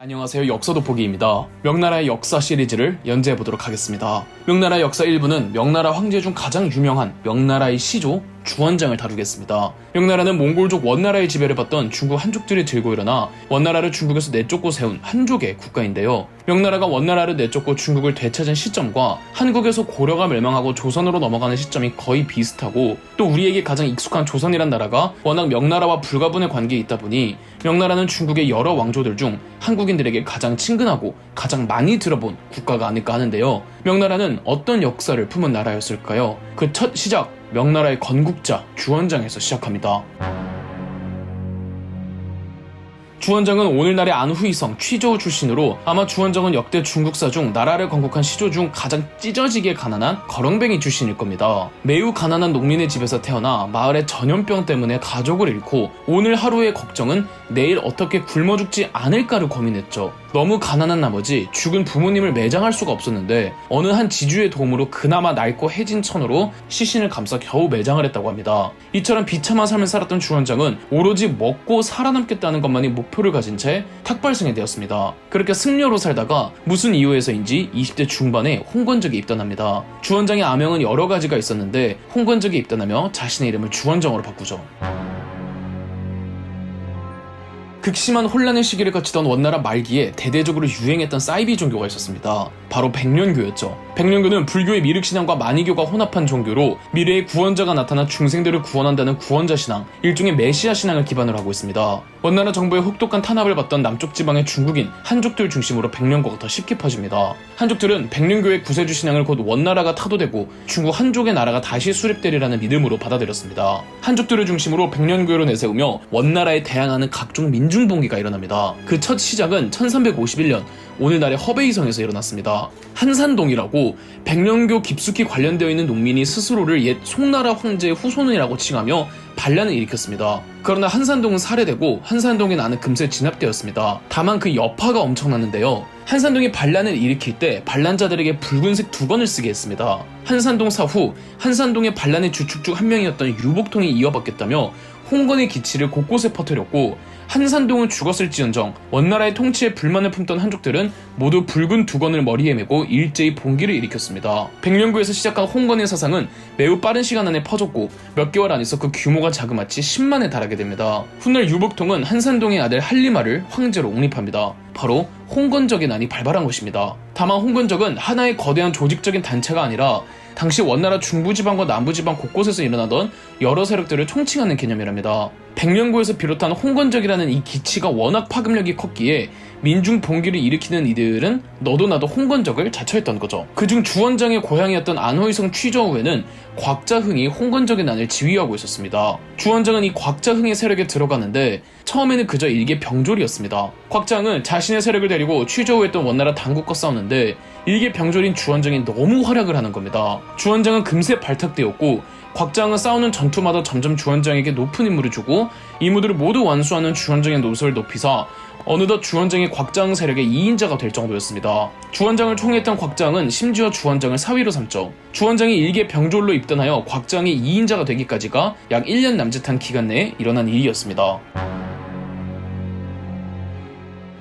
안녕하세요. 역사돋보기입니다. 명나라의 역사 시리즈를 연재해보도록 하겠습니다. 명나라 역사 1부는 명나라 황제 중 가장 유명한 명나라의 시조 주원장을 다루겠습니다. 명나라는 몽골족 원나라의 지배를 받던 중국 한족들이 들고 일어나 원나라를 중국에서 내쫓고 세운 한족의 국가인데요. 명나라가 원나라를 내쫓고 중국을 되찾은 시점과 한국에서 고려가 멸망하고 조선으로 넘어가는 시점이 거의 비슷하고, 또 우리에게 가장 익숙한 조선이란 나라가 워낙 명나라와 불가분의 관계에 있다 보니 명나라는 중국의 여러 왕조들 중 한국인들에게 가장 친근하고 가장 많이 들어본 국가가 아닐까 하는데요. 명나라는 어떤 역사를 품은 나라였을까요? 그 첫 시작, 명나라의 건국자 주원장에서 시작합니다. 주원장은 오늘날의 안후이성 취저우 출신으로, 아마 주원장은 역대 중국사 중 나라를 건국한 시조 중 가장 찢어지게 가난한 거렁뱅이 출신일 겁니다. 매우 가난한 농민의 집에서 태어나 마을의 전염병 때문에 가족을 잃고 오늘 하루의 걱정은 내일 어떻게 굶어 죽지 않을까를 고민했죠. 너무 가난한 나머지 죽은 부모님을 매장할 수가 없었는데 어느 한 지주의 도움으로 그나마 낡고 해진 천으로 시신을 감싸 겨우 매장을 했다고 합니다. 이처럼 비참한 삶을 살았던 주원장은 오로지 먹고 살아남겠다는 것만이 목표를 가진 채 탁발성이 되었습니다. 그렇게 승려로 살다가 무슨 이유에서인지 20대 중반에 홍건적에 입단합니다. 주원장의 아명은 여러 가지가 있었는데 홍건적에 입단하며 자신의 이름을 주원정으로 바꾸죠. 극심한 혼란의 시기를 거치던 원나라 말기에 대대적으로 유행했던 사이비 종교가 있었습니다. 바로 백년교였죠. 백년교는 불교의 미륵신앙과 만이교가 혼합한 종교로 미래의 구원자가 나타나 중생들을 구원한다는 구원자 신앙, 일종의 메시아 신앙을 기반으로 하고 있습니다. 원나라 정부의 혹독한 탄압을 받던 남쪽 지방의 중국인 한족들 중심으로 백년교가 더 쉽게 퍼집니다. 한족들은 백년교의 구세주 신앙을 곧 원나라가 타도되고 중국 한족의 나라가 다시 수립되리라는 믿음으로 받아들였습니다. 한족들을 중심으로 백년교를 내세우며 원나라에 대항하는 각종 민중봉기가 일어납니다. 그 첫 시작은 1351년 오늘날의 허베이성에서 일어났습니다. 한산동이라고 백년교 깊숙이 관련되어 있는 농민이 스스로를 옛 송나라 황제의 후손이라고 칭하며 반란을 일으켰습니다. 그러나 한산동은 살해되고 한산동에 나는 금세 진압되었습니다. 다만 그 여파가 엄청났는데요. 한산동이 반란을 일으킬 때 반란자들에게 붉은색 두건을 쓰게 했습니다. 한산동 사후 한산동의 반란의 주축 중 한 명이었던 유복통이 이어받겠다며 홍건의 기치를 곳곳에 퍼뜨렸고, 한산동은 죽었을지언정 원나라의 통치에 불만을 품던 한족들은 모두 붉은 두건을 머리에 메고 일제히 봉기를 일으켰습니다. 백년교에서 시작한 홍건의 사상은 매우 빠른 시간 안에 퍼졌고 몇 개월 안에서 그 규모가 자그마치 10만에 달하게 됩니다. 훗날 유복통은 한산동의 아들 한리마를 황제로 옹립합니다. 바로 홍건적의 난이 발발한 것입니다. 다만 홍건적은 하나의 거대한 조직적인 단체가 아니라 당시 원나라 중부지방과 남부지방 곳곳에서 일어나던 여러 세력들을 총칭하는 개념이랍니다. 백년고에서 비롯한 홍건적이라는 이 기치가 워낙 파급력이 컸기에 민중 봉기를 일으키는 이들은 너도 나도 홍건적을 자처했던 거죠. 그중 주원장의 고향이었던 안호이성 취저우에는 곽자흥이 홍건적의 난을 지휘하고 있었습니다. 주원장은 이 곽자흥의 세력에 들어가는데 처음에는 그저 일개 병졸이었습니다. 곽자흥은 자신의 세력을 데리고 취저우에 있던 원나라 당국과 싸우는데 일개 병졸인 주원장이 너무 활약을 하는 겁니다. 주원장은 금세 발탁되었고 곽자흥은 싸우는 전투마다 점점 주원장에게 높은 임무를 주고 임무들을 모두 완수하는 주원장의 노선을 높이사 어느덧 주원장이 곽자흥 세력의 2인자가 될 정도였습니다. 주원장을 총애했던 곽자흥은 심지어 주원장을 사위로 삼죠. 주원장이 일개 병졸로 입단하여 곽자흥의 2인자가 되기까지가 약 1년 남짓한 기간 내에 일어난 일이었습니다.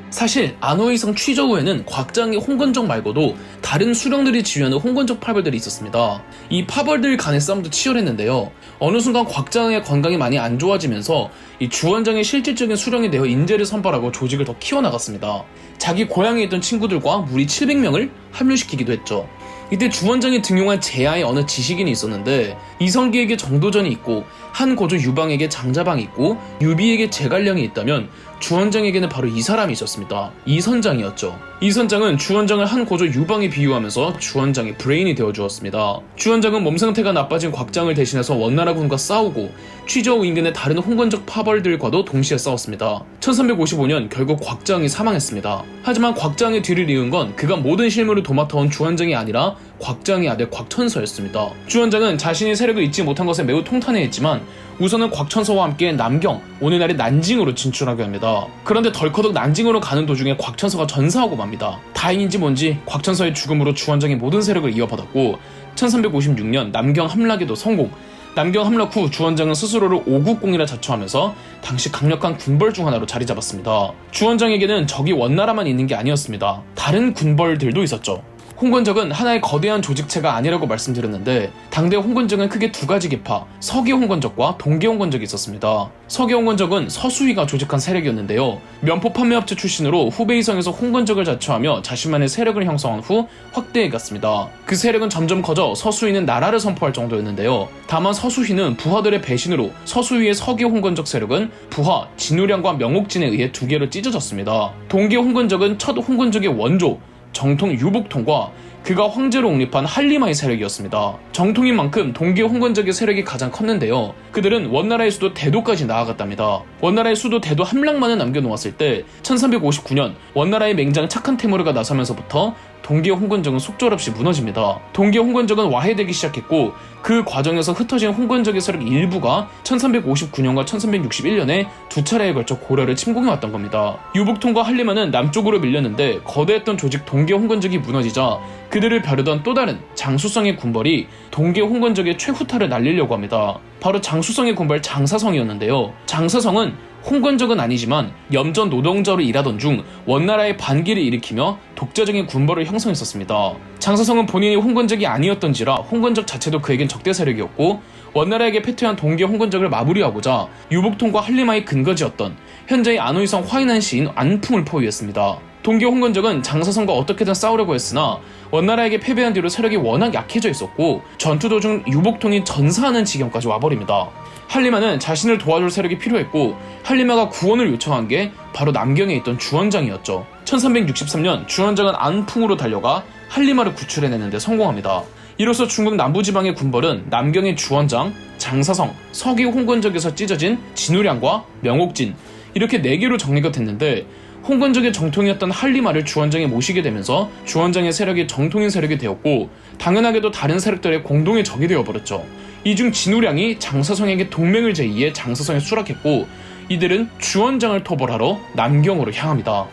사실 안호이성 취저우에는 곽자흥의 홍건적 말고도 다른 수령들이 지휘하는 홍건적 파벌들이 있었습니다. 이 파벌들 간의 싸움도 치열했는데요. 어느 순간 곽자흥의 건강이 많이 안 좋아지면서 이 주원장의 실질적인 수령이 되어 인재를 선발하고 조직을 더 키워나갔습니다. 자기 고향에 있던 친구들과 무리 700명을 합류시키기도 했죠. 이때 주원장이 등용한 제하의 어느 지식인이 있었는데 이성기에게 정도전이 있고 한 고조 유방에게 장자방이 있고 유비에게 제갈량이 있다면 주원장에게는 바로 이 사람이 있었습니다. 이선장이었죠. 이선장은 주원장을 한 고조 유방에 비유하면서 주원장의 브레인이 되어주었습니다. 주원장은 몸 상태가 나빠진 곽장을 대신해서 원나라군과 싸우고 취저우 인근의 다른 홍건적 파벌들과도 동시에 싸웠습니다. 1355년 결국 곽장이 사망했습니다. 하지만 곽장의 뒤를 이은 건 그가 모든 실무를 도맡아온 주원장이 아니라 곽장의 아들 곽천서였습니다. 주원장은 자신의 세력을 잊지 못한 것에 매우 통탄해했지만 우선은 곽천서와 함께 남경, 오늘날의 난징으로 진출하게 합니다. 그런데 덜커덕 난징으로 가는 도중에 곽천서가 전사하고 맙니다. 다행인지 뭔지 곽천서의 죽음으로 주원장이 모든 세력을 이어받았고 1356년 남경 함락에도 성공, 남경 함락 후 주원장은 스스로를 오국공이라 자처하면서 당시 강력한 군벌 중 하나로 자리 잡았습니다. 주원장에게는 적이 원나라만 있는 게 아니었습니다. 다른 군벌들도 있었죠. 홍건적은 하나의 거대한 조직체가 아니라고 말씀드렸는데 당대 홍건적은 크게 두 가지 계파, 서기 홍건적과 동계 홍건적이 있었습니다. 서기 홍건적은 서수희가 조직한 세력이었는데요. 면포 판매업체 출신으로 후베이성에서 홍건적을 자처하며 자신만의 세력을 형성한 후 확대해갔습니다. 그 세력은 점점 커져 서수희는 나라를 선포할 정도였는데요. 다만 서수희는 부하들의 배신으로 서수희의 서기 홍건적 세력은 부하, 진우량과 명옥진에 의해 두 개로 찢어졌습니다. 동계 홍건적은 첫 홍건적의 원조, 정통 유복통과 그가 황제로 옹립한 한리마의 세력이었습니다. 정통인 만큼 동계 홍건적의 세력이 가장 컸는데요. 그들은 원나라의 수도 대도까지 나아갔답니다. 원나라의 수도 대도 함락만을 남겨놓았을 때 1359년 원나라의 맹장 착한 테무르가 나서면서부터 동계 홍건적은 속절없이 무너집니다. 동계 홍건적은 와해되기 시작했고 그 과정에서 흩어진 홍건적의 세력 일부가 1359년과 1361년에 두 차례에 걸쳐 고려를 침공해왔던 겁니다. 유복통과 한리마는 남쪽으로 밀렸는데 거대했던 조직 동계 홍건적이 무너지자 그들을 벼르던 또 다른 장수성의 군벌이 동계 홍건적의 최후타를 날리려고 합니다. 바로 장수성의 군벌 장사성이었는데요. 장사성은 홍건적은 아니지만 염전 노동자로 일하던 중 원나라의 반기를 일으키며 독자적인 군벌을 형성했었습니다. 장사성은 본인이 홍건적이 아니었던지라 홍건적 자체도 그에겐 적대 세력이었고 원나라에게 패퇴한 동계 홍건적을 마무리하고자 유복통과 한리마의 근거지였던 현재의 안호이성 화인한 시인 안풍을 포위했습니다. 동계 홍건적은 장사성과 어떻게든 싸우려고 했으나 원나라에게 패배한 뒤로 세력이 워낙 약해져 있었고 전투 도중 유복통이 전사하는 지경까지 와버립니다. 한리마는 자신을 도와줄 세력이 필요했고 한리마가 구원을 요청한 게 바로 남경에 있던 주원장이었죠. 1363년 주원장은 안풍으로 달려가 한리마를 구출해내는데 성공합니다. 이로써 중국 남부지방의 군벌은 남경의 주원장, 장사성, 서기 홍건적에서 찢어진 진우량과 명옥진 이렇게 4개로 정리가 됐는데 홍건적의 정통이었던 한리마를 주원장에 모시게 되면서 주원장의 세력이 정통인 세력이 되었고 당연하게도 다른 세력들의 공동의 적이 되어버렸죠. 이 중 진우량이 장사성에게 동맹을 제의해 장사성에 수락했고 이들은 주원장을 토벌하러 남경으로 향합니다.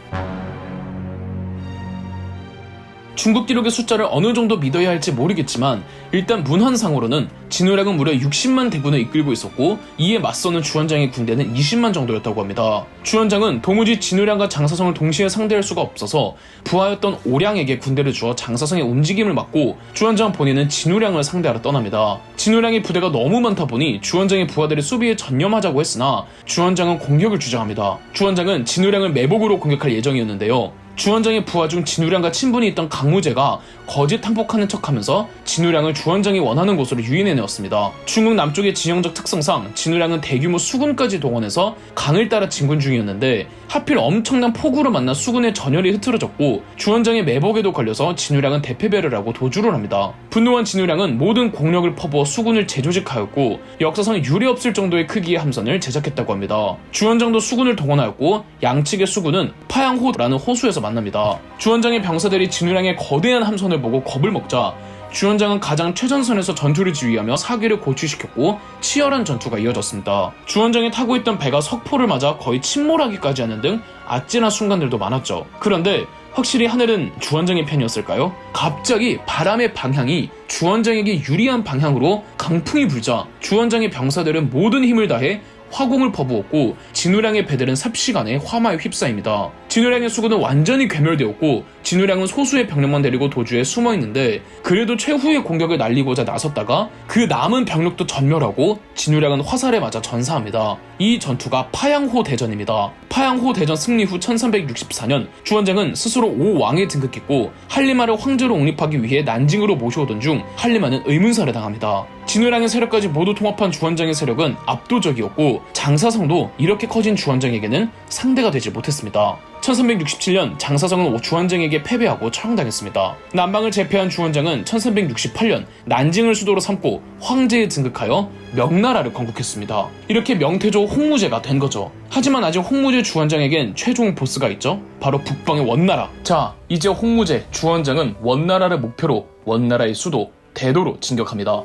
중국 기록의 숫자를 어느 정도 믿어야 할지 모르겠지만 일단 문헌상으로는 진우량은 무려 60만 대군을 이끌고 있었고 이에 맞서는 주원장의 군대는 20만 정도였다고 합니다. 주원장은 도무지 진우량과 장사성을 동시에 상대할 수가 없어서 부하였던 오량에게 군대를 주어 장사성의 움직임을 막고 주원장 본인은 진우량을 상대하러 떠납니다. 진우량의 부대가 너무 많다 보니 주원장의 부하들이 수비에 전념하자고 했으나 주원장은 공격을 주장합니다. 주원장은 진우량을 매복으로 공격할 예정이었는데요. 주원장의 부하 중 진우량과 친분이 있던 강무제가 거짓 항복하는 척하면서 진우량을 주원장이 원하는 곳으로 유인해내었습니다. 중국 남쪽의 지형적 특성상 진우량은 대규모 수군까지 동원해서 강을 따라 진군 중이었는데 하필 엄청난 폭우로 만나 수군의 전열이 흐트러졌고 주원장의 매복에도 걸려서 진우량은 대패배를 하고 도주를 합니다. 분노한 진우량은 모든 공력을 퍼부어 수군을 재조직하였고 역사상 유례없을 정도의 크기의 함선을 제작했다고 합니다. 주원장도 수군을 동원하였고 양측의 수군은 파양호라는 호수에서 만납니다. 주원장의 병사들이 진우량의 거대한 함선을 보고 겁을 먹자 주원장은 가장 최전선에서 전투를 지휘하며 사기를 고취시켰고 치열한 전투가 이어졌습니다. 주원장이 타고 있던 배가 석포를 맞아 거의 침몰하기까지 하는 등 아찔한 순간들도 많았죠. 그런데 확실히 하늘은 주원장의 편이었을까요? 갑자기 바람의 방향이 주원장에게 유리한 방향으로 강풍이 불자 주원장의 병사들은 모든 힘을 다해 화공을 퍼부었고 진우량의 배들은 삽시간에 화마에 휩싸입니다. 진우량의 수군은 완전히 괴멸되었고 진우량은 소수의 병력만 데리고 도주에 숨어있는데 그래도 최후의 공격을 날리고자 나섰다가 그 남은 병력도 전멸하고 진우량은 화살에 맞아 전사합니다. 이 전투가 파양호 대전입니다. 파양호 대전 승리 후 1364년 주원장은 스스로 5왕에 등극했고 한리마를 황제로 옹립하기 위해 난징으로 모셔오던 중 한리마는 의문사를 당합니다. 진우량의 세력까지 모두 통합한 주원장의 세력은 압도적이었고 장사성도 이렇게 커진 주원장에게는 상대가 되지 못했습니다. 1367년 장사성은 주원장에게 패배하고 처형당했습니다. 남방을 제패한 주원장은 1368년 난징을 수도로 삼고 황제에 등극하여 명나라를 건국했습니다. 이렇게 명태조 홍무제가 된 거죠. 하지만 아직 홍무제 주원장에겐 최종 보스가 있죠. 바로 북방의 원나라. 자, 이제 홍무제 주원장은 원나라를 목표로 원나라의 수도 대도로 진격합니다.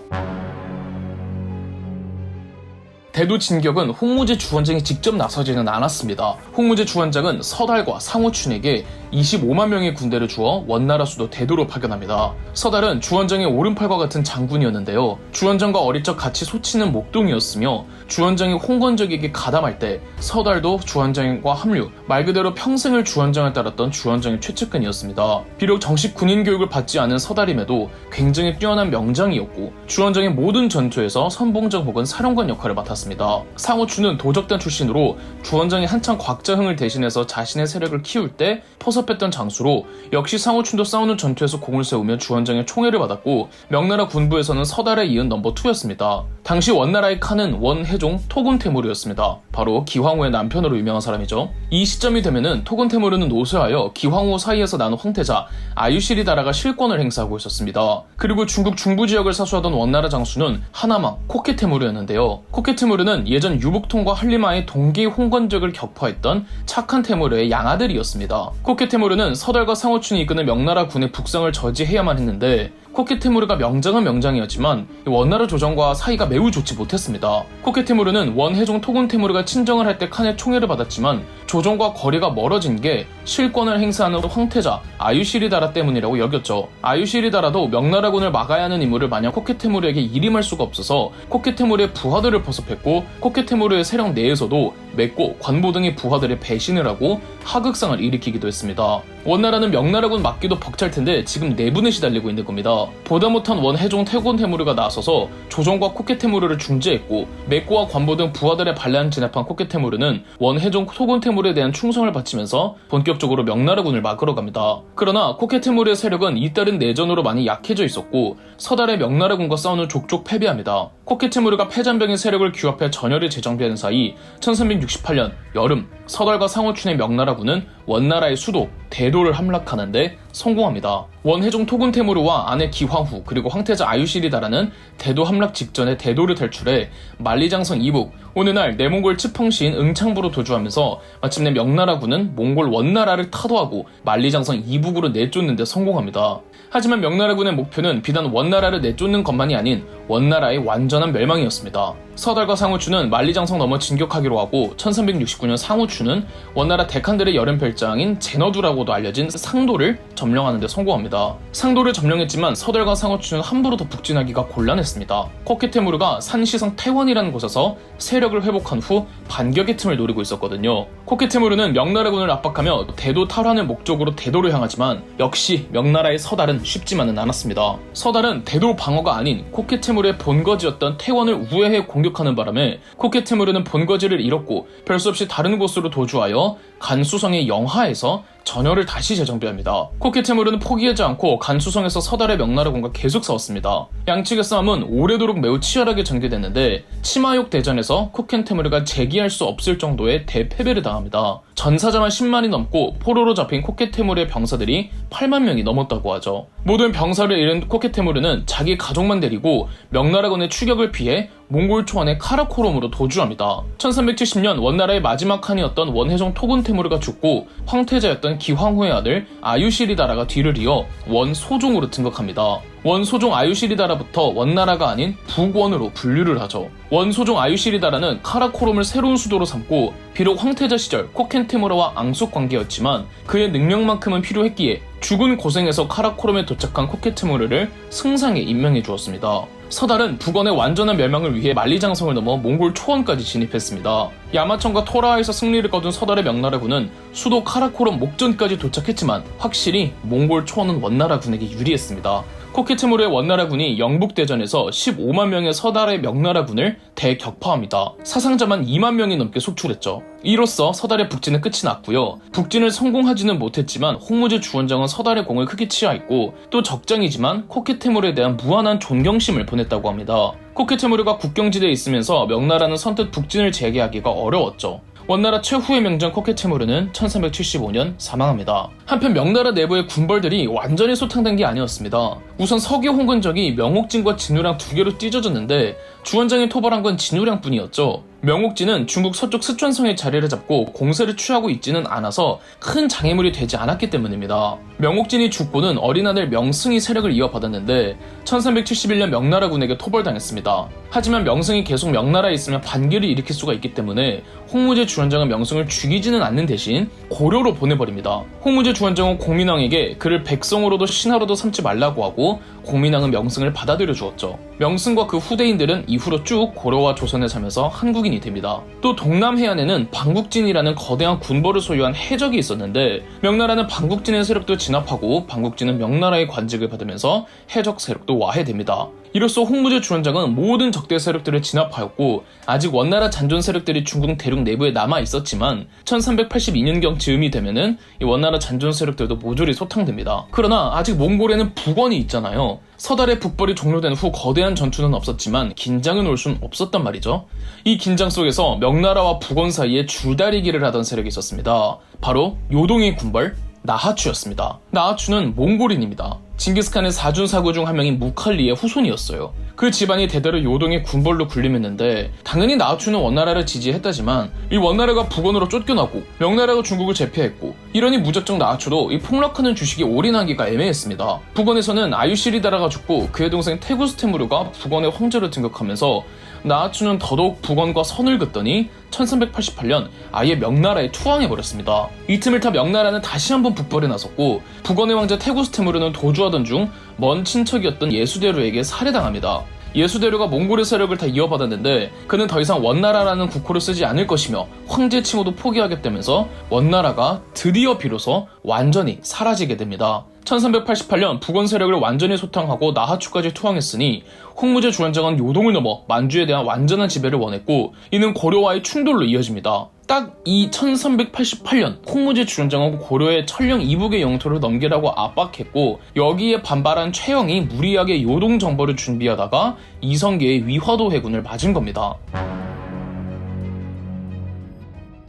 대도 진격은 홍무제 주원장이 직접 나서지는 않았습니다. 홍무제 주원장은 서달과 상호춘에게 25만 명의 군대를 주어 원나라 수도 대도로 파견합니다. 서달은 주원장의 오른팔과 같은 장군이었는데요. 주원장과 어릴 적 같이 소치는 목동이었으며 주원장이 홍건적에게 가담할 때 서달도 주원장과 합류, 말 그대로 평생을 주원장을 따랐던 주원장의 최측근이었습니다. 비록 정식 군인 교육을 받지 않은 서달임에도 굉장히 뛰어난 명장이었고 주원장의 모든 전투에서 선봉장 혹은 사령관 역할을 맡았습니다. 상호추는 도적단 출신으로 주원장이 한창 곽자흥을 대신해서 자신의 세력을 키울 때 포섭했던 장수로 역시 상호춘도 싸우는 전투에서 공을 세우며 주원장의 총애를 받았고 명나라 군부에서는 서달에 이은 넘버2였습니다. 당시 원나라의 칸은 원해종 토군테무르였습니다. 바로 기황후의 남편으로 유명한 사람이죠. 이 시점이 되면은 토군테무르는 노쇠하여 기황후 사이에서 나눈 황태자 아유시리다라가 실권을 행사하고 있었습니다. 그리고 중국 중부 지역을 사수하던 원나라 장수는 하나망 코케테무르였는데요. 코케테무르는 예전 유북통과 한리마의 동기 홍건적을 격파했던 착한 테무르의 양아들이었습니다. 코케테무르는 서달과 상호춘이 이끄는 명나라 군의 북상을 저지해야만 했는데 코케테무르가 명장은 명장이었지만 원나라 조정과 사이가 매우 좋지 못했습니다. 코케테무르는 원해종 토군테무르가 친정을 할 때 칸의 총애를 받았지만 조정과 거리가 멀어진 게 실권을 행사하는 황태자 아유시리다라 때문이라고 여겼죠. 아유시리다라도 명나라군을 막아야 하는 임무를 마냥 코케테무르에게 일임할 수가 없어서 코케테무르의 부하들을 포섭했고 코케테무르의 세력 내에서도 맺고 관보 등의 부하들의 배신을 하고 하극상을 일으키기도 했습니다. 원나라는 명나라군 막기도 벅찰 텐데 지금 내분에 시달리고 있는 겁니다. 보다 못한 원해종 토군테무르가 나서서 조정과 코케테무르를 중재했고 맺고와 관보 등 부하들의 반란 진압한 코케테무르는 원해종 토군테무르에 대한 충성을 바치면서 본격적으로 명나라군을 막으러 갑니다. 그러나 코케테무르의 세력은 잇따른 내전으로 많이 약해져 있었고 서달의 명나라군과 싸우는 족족 패배합니다. 코케테무르가 패잔병의 세력을 규합해 전열을 재정비하는 사이 1368년 여름 서달과 상호춘의 명나라군은 원나라의 수도 대도를 함락하는데 성공합니다. 원해종 토군테무르와 아내 기황후 그리고 황태자 아유시리다라는 대도 함락 직전에 대도를 탈출해 만리장성 이북 오늘날 내몽골 츠펑시인 응창부로 도주하면서 마침내 명나라군은 몽골 원나라를 타도하고 만리장성 이북으로 내쫓는 데 성공합니다. 하지만 명나라군의 목표는 비단 원나라를 내쫓는 것만이 아닌 원나라의 완전한 멸망이었습니다. 서달과 상호추는 만리장성 넘어 진격하기로 하고 1369년 상호추는 원나라 대칸들의 여름별장인 제너두라고도 알려진 상도를 점령하는 데 성공합니다. 상도를 점령했지만 서달과 상호추는 함부로 더 북진하기가 곤란했습니다. 코케테무르가 산시성 태원이라는 곳에서 세력을 회복한 후 반격의 틈을 노리고 있었거든요. 코케테무르는 명나라군을 압박하며 대도 탈환을 목적으로 대도를 향하지만 역시 명나라의 서달은 쉽지만은 않았습니다. 서달은 대도 방어가 아닌 코케테무르의 본거지였던 태원을 우회해 공격하는 바람에 코케테무르는 본거지를 잃었고 별 수 없이 다른 곳으로 도주하여 간수성의 영하에서 전열을 다시 재정비합니다. 코케테무르는 포기하지 않고 간수성에서 서달의 명나라군과 계속 싸웠습니다. 양측의 싸움은 오래도록 매우 치열하게 전개됐는데 치마욕 대전에서 코케테무르가 재기할 수 없을 정도의 대패배를 당합니다. 전사자만 10만이 넘고 포로로 잡힌 코케테무르의 병사들이 8만 명이 넘었다고 하죠. 모든 병사를 잃은 코케테무르는 자기 가족만 데리고 명나라군의 추격을 피해 몽골 초원의 카라코롬으로 도주합니다. 1370년 원나라의 마지막 칸이었던 원해종 토군테무르가 죽고 황태자였던 기황후의 아들 아유시리다라가 뒤를 이어 원소종으로 등극합니다. 원소종 아유시리다라부터 원나라가 아닌 북원으로 분류를 하죠. 원소종 아유시리다라는 카라코롬을 새로운 수도로 삼고 비록 황태자 시절 코켄테무르와 앙숙 관계였지만 그의 능력만큼은 필요했기에 죽은 고생에서 카라코롬에 도착한 코케테무르를 승상에 임명해 주었습니다. 서달은 북원의 완전한 멸망을 위해 만리장성을 넘어 몽골 초원까지 진입했습니다. 야마천과 토라에서 승리를 거둔 서달의 명나라군은 수도 카라코롬 목전까지 도착했지만 확실히 몽골 초원은 원나라군에게 유리했습니다. 코케테무르의 원나라군이 영북대전에서 15만 명의 서달의 명나라군을 대격파합니다. 사상자만 2만 명이 넘게 속출했죠. 이로써 서달의 북진은 끝이 났고요. 북진을 성공하지는 못했지만 홍무제 주원장은 서달의 공을 크게 치하했고 또 적장이지만 코케테무르에 대한 무한한 존경심을 보냈다고 합니다. 코케테무르가 국경지대에 있으면서 명나라는 선뜻 북진을 재개하기가 어려웠죠. 원나라 최후의 명장 코케테무르는 1375년 사망합니다. 한편 명나라 내부의 군벌들이 완전히 소탕된 게 아니었습니다. 우선 서기 홍근적이 명옥진과 진우량 두 개로 찢어졌는데 주원장이 토벌한 건 진우량 뿐이었죠. 명옥진은 중국 서쪽 스촨성에 자리를 잡고 공세를 취하고 있지는 않아서 큰 장애물이 되지 않았기 때문입니다. 명옥진이 죽고는 어린 아들 명승이 세력을 이어받았는데 1371년 명나라군에게 토벌당했습니다. 하지만 명승이 계속 명나라에 있으면 반기를 일으킬 수가 있기 때문에 홍무제 주원장은 명승을 죽이지는 않는 대신 고려로 보내버립니다. 홍무제 주원장은 공민왕에게 그를 백성으로도 신하로도 삼지 말라고 하고 공민왕은 명승을 받아들여 주었죠. 명승과 그 후대인들은 이후로 쭉 고려와 조선에 살면서 한국인이 됩니다. 또 동남 해안에는 방국진이라는 거대한 군벌을 소유한 해적이 있었는데 명나라는 방국진의 세력도 진압하고 방국진은 명나라의 관직을 받으면서 해적 세력도 와해됩니다. 이로써 홍무제 주원장은 모든 적대 세력들을 진압하였고 아직 원나라 잔존 세력들이 중국 대륙 내부에 남아 있었지만 1382년경 즈음이 되면은 이 원나라 잔존 세력들도 모조리 소탕됩니다. 그러나 아직 몽골에는 북원이 있잖아요. 서달의 북벌이 종료된 후 거대한 전투는 없었지만 긴장은 올 순 없었단 말이죠. 이 긴장 속에서 명나라와 북원 사이에 줄다리기를 하던 세력이 있었습니다. 바로 요동의 군벌 나하추였습니다. 나하추는 몽골인입니다. 징기스칸의 사준사구 중 한 명인 무칼리의 후손이었어요. 그 집안이 대대로 요동의 군벌로 군림했는데 당연히 나하추는 원나라를 지지했다지만 이 원나라가 북원으로 쫓겨나고 명나라가 중국을 제패했고 이러니 무작정 나하추도 이 폭락하는 주식에 올인하기가 애매했습니다. 북원에서는 아유시리다라가 죽고 그의 동생 테구스테무르가 북원의 황제로 등극하면서 나하추는 더더욱 북원과 선을 긋더니 1388년 아예 명나라에 투항해버렸습니다. 이 틈을 타 명나라는 다시 한번 북벌에 나섰고 북원의 왕자 테구스테무르는 도주하던 중 먼 친척이었던 예수대로에게 살해당합니다. 예수대로가 몽골의 세력을 다 이어받았는데 그는 더 이상 원나라라는 국호를 쓰지 않을 것이며 황제 칭호도 포기하겠다면서 원나라가 드디어 비로소 완전히 사라지게 됩니다. 1388년 북원 세력을 완전히 소탕하고 나하추까지 투항했으니 홍무제 주원장은 요동을 넘어 만주에 대한 완전한 지배를 원했고 이는 고려와의 충돌로 이어집니다. 딱 이 1388년 홍무제 주원장은 고려의 천령 이북의 영토를 넘기라고 압박했고 여기에 반발한 최영이 무리하게 요동 정벌을 준비하다가 이성계의 위화도 해군을 맞은 겁니다.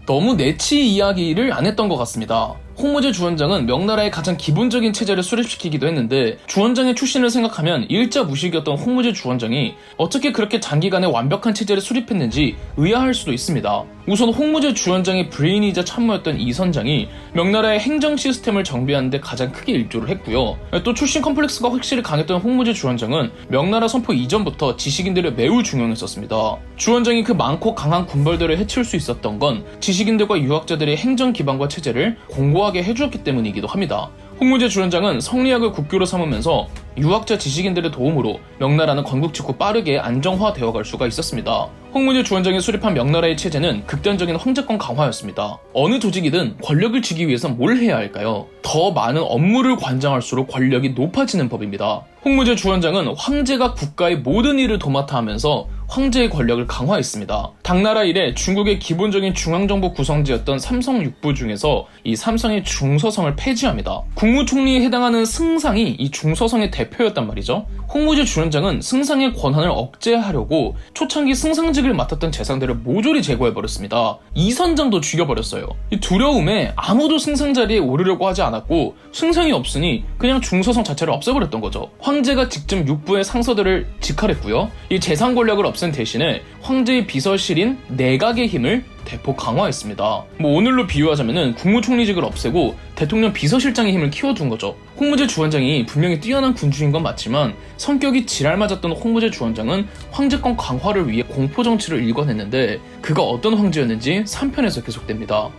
너무 내치 이야기를 안 했던 것 같습니다. 홍무제 주원장은 명나라의 가장 기본적인 체제를 수립시키기도 했는데 주원장의 출신을 생각하면 일자 무식이었던 홍무제 주원장이 어떻게 그렇게 단기간에 완벽한 체제를 수립했는지 의아할 수도 있습니다. 우선 홍무제 주원장의 부인이자 참모였던 이 선장이 명나라의 행정 시스템을 정비하는 데 가장 크게 일조를 했고요. 또 출신 컴플렉스가 확실히 강했던 홍무제 주원장은 명나라 선포 이전부터 지식인들을 매우 중용했었습니다. 주원장이 그 많고 강한 군벌들을 해칠 수 있었던 건 지식인들과 유학자들의 행정 기반과 체제를 공고하게 해주었기 때문이기도 합니다. 홍무제 주원장은 성리학을 국교로 삼으면서 유학자 지식인들의 도움으로 명나라는 건국 직후 빠르게 안정화되어 갈 수가 있었습니다. 홍무제 주원장이 수립한 명나라의 체제는 극단적인 황제권 강화였습니다. 어느 조직이든 권력을 쥐기 위해선 뭘 해야 할까요? 더 많은 업무를 관장할수록 권력이 높아지는 법입니다. 홍무제 주원장은 황제가 국가의 모든 일을 도맡아 하면서 황제의 권력을 강화했습니다. 당나라 이래 중국의 기본적인 중앙정부 구성지였던 삼성육부 중에서 이 삼성의 중서성을 폐지합니다. 국무총리에 해당하는 승상이 이 중서성의 대표였단 말이죠. 홍무제 주원장은 승상의 권한을 억제하려고 초창기 승상직을 맡았던 재상들을 모조리 제거해버렸습니다. 이 선장도 죽여버렸어요. 이 두려움에 아무도 승상 자리에 오르려고 하지 않았고 승상이 없으니 그냥 중서성 자체를 없애버렸던 거죠. 황제가 직접 육부의 상서들을 직할했고요. 이 재상 권력을 없앤 대신에 황제의 비서실인 내각의 힘을 대폭 강화했습니다. 오늘로 비유하자면은 국무총리직을 없애고 대통령 비서실장의 힘을 키워둔 거죠. 홍무제 주원장이 분명히 뛰어난 군주인 건 맞지만 성격이 지랄맞았던 홍무제 주원장은 황제권 강화를 위해 공포정치를 일궈냈는데 그가 어떤 황제였는지 3편에서 계속됩니다.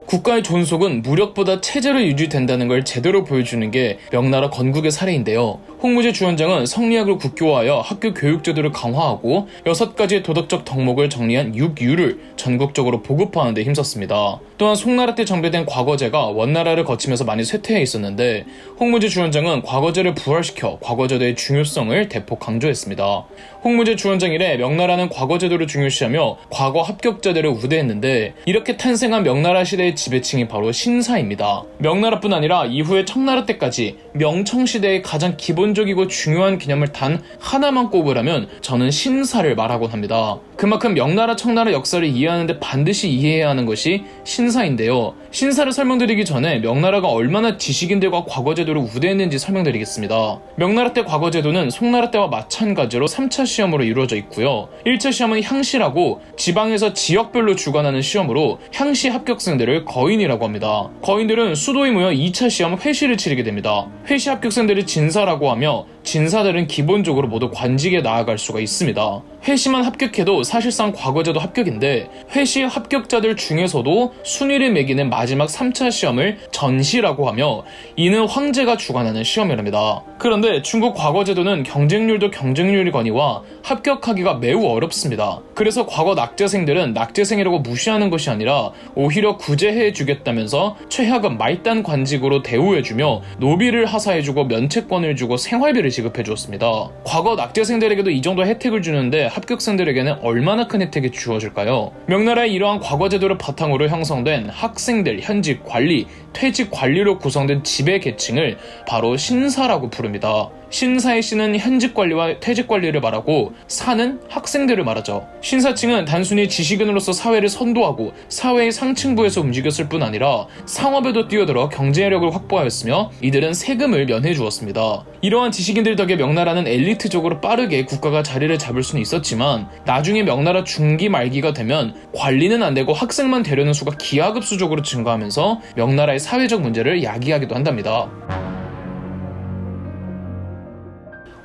국가의 존속은 무력보다 체제로 유지된다는 걸 제대로 보여주는 게 명나라 건국의 사례인데요. 홍무제 주원장은 성리학을 국교화하여 학교 교육제도를 강화하고 6가지의 도덕적 덕목을 정리한 6유를 전국적으로 보급화하는 데 힘썼습니다. 또한 송나라 때 정비된 과거제가 원나라를 거치면서 많이 쇠퇴해 있었는데 홍무제 주원장은 과거제를 부활시켜 과거제도의 중요성을 대폭 강조했습니다. 홍무제 주원장 이래 명나라는 과거제도를 중요시하며 과거 합격자들을 우대했는데 이렇게 탄생한 명나라 시대의 지배층이 바로 신사입니다. 명나라뿐 아니라 이후에 청나라 때까지 명청시대의 가장 기본적이고 중요한 개념을 단 하나만 꼽으라면 저는 신사를 말하곤 합니다. 그만큼 명나라 청나라 역사를 이해하는데 반드시 이해해야 하는 것이 신사인데요. 신사를 설명드리기 전에 명나라가 얼마나 지식인들과 과거제도를 우대했는지 설명드리겠습니다. 명나라 때 과거제도는 송나라 때와 마찬가지로 3차 시험으로 이루어져 있고요. 1차 시험은 향시라고 지방에서 지역별로 주관하는 시험으로 향시 합격생들을 거인이라고 합니다. 거인들은 수도에 모여 2차 시험 회시를 치르게 됩니다. 회시 합격생들을 진사라고 하며 진사들은 기본적으로 모두 관직에 나아갈 수가 있습니다. 회시만 합격해도 사실상 과거제도 합격인데 회시 합격자들 중에서도 순위를 매기는 마지막 3차 시험을 전시라고 하며 이는 황제가 주관하는 시험이랍니다. 그런데 중국 과거제도는 경쟁률도 경쟁률이거니와 합격하기가 매우 어렵습니다. 그래서 과거 낙제생들은 낙제생이라고 무시하는 것이 아니라 오히려 구제해주겠다면서 최하급 말단 관직으로 대우해주며 노비를 하사해주고 면책권을 주고 생활비를 지급해주었습니다. 과거 낙제생들에게도 이 정도 혜택을 주는데 합격생들에게는 얼마나 큰 혜택이 주어질까요? 명나라의 이러한 과거제도를 바탕으로 형성된 학생들, 현직, 관리, 퇴직 관리로 구성된 지배 계층을 바로 신사라고 부릅니다. 신사의 신은 현직 관리와 퇴직 관리를 말하고 사는 학생들을 말하죠. 신사층은 단순히 지식인으로서 사회를 선도하고 사회의 상층부에서 움직였을 뿐 아니라 상업에도 뛰어들어 경제력을 확보하였으며 이들은 세금을 면해 주었습니다. 이러한 지식인들 덕에 명나라는 엘리트적으로 빠르게 국가가 자리를 잡을 수는 있었지만 나중에 명나라 중기 말기가 되면 관리는 안 되고 학생만 되려는 수가 기하급수적으로 증가하면서 명나라의 사회적 문제를 야기하기도 한답니다.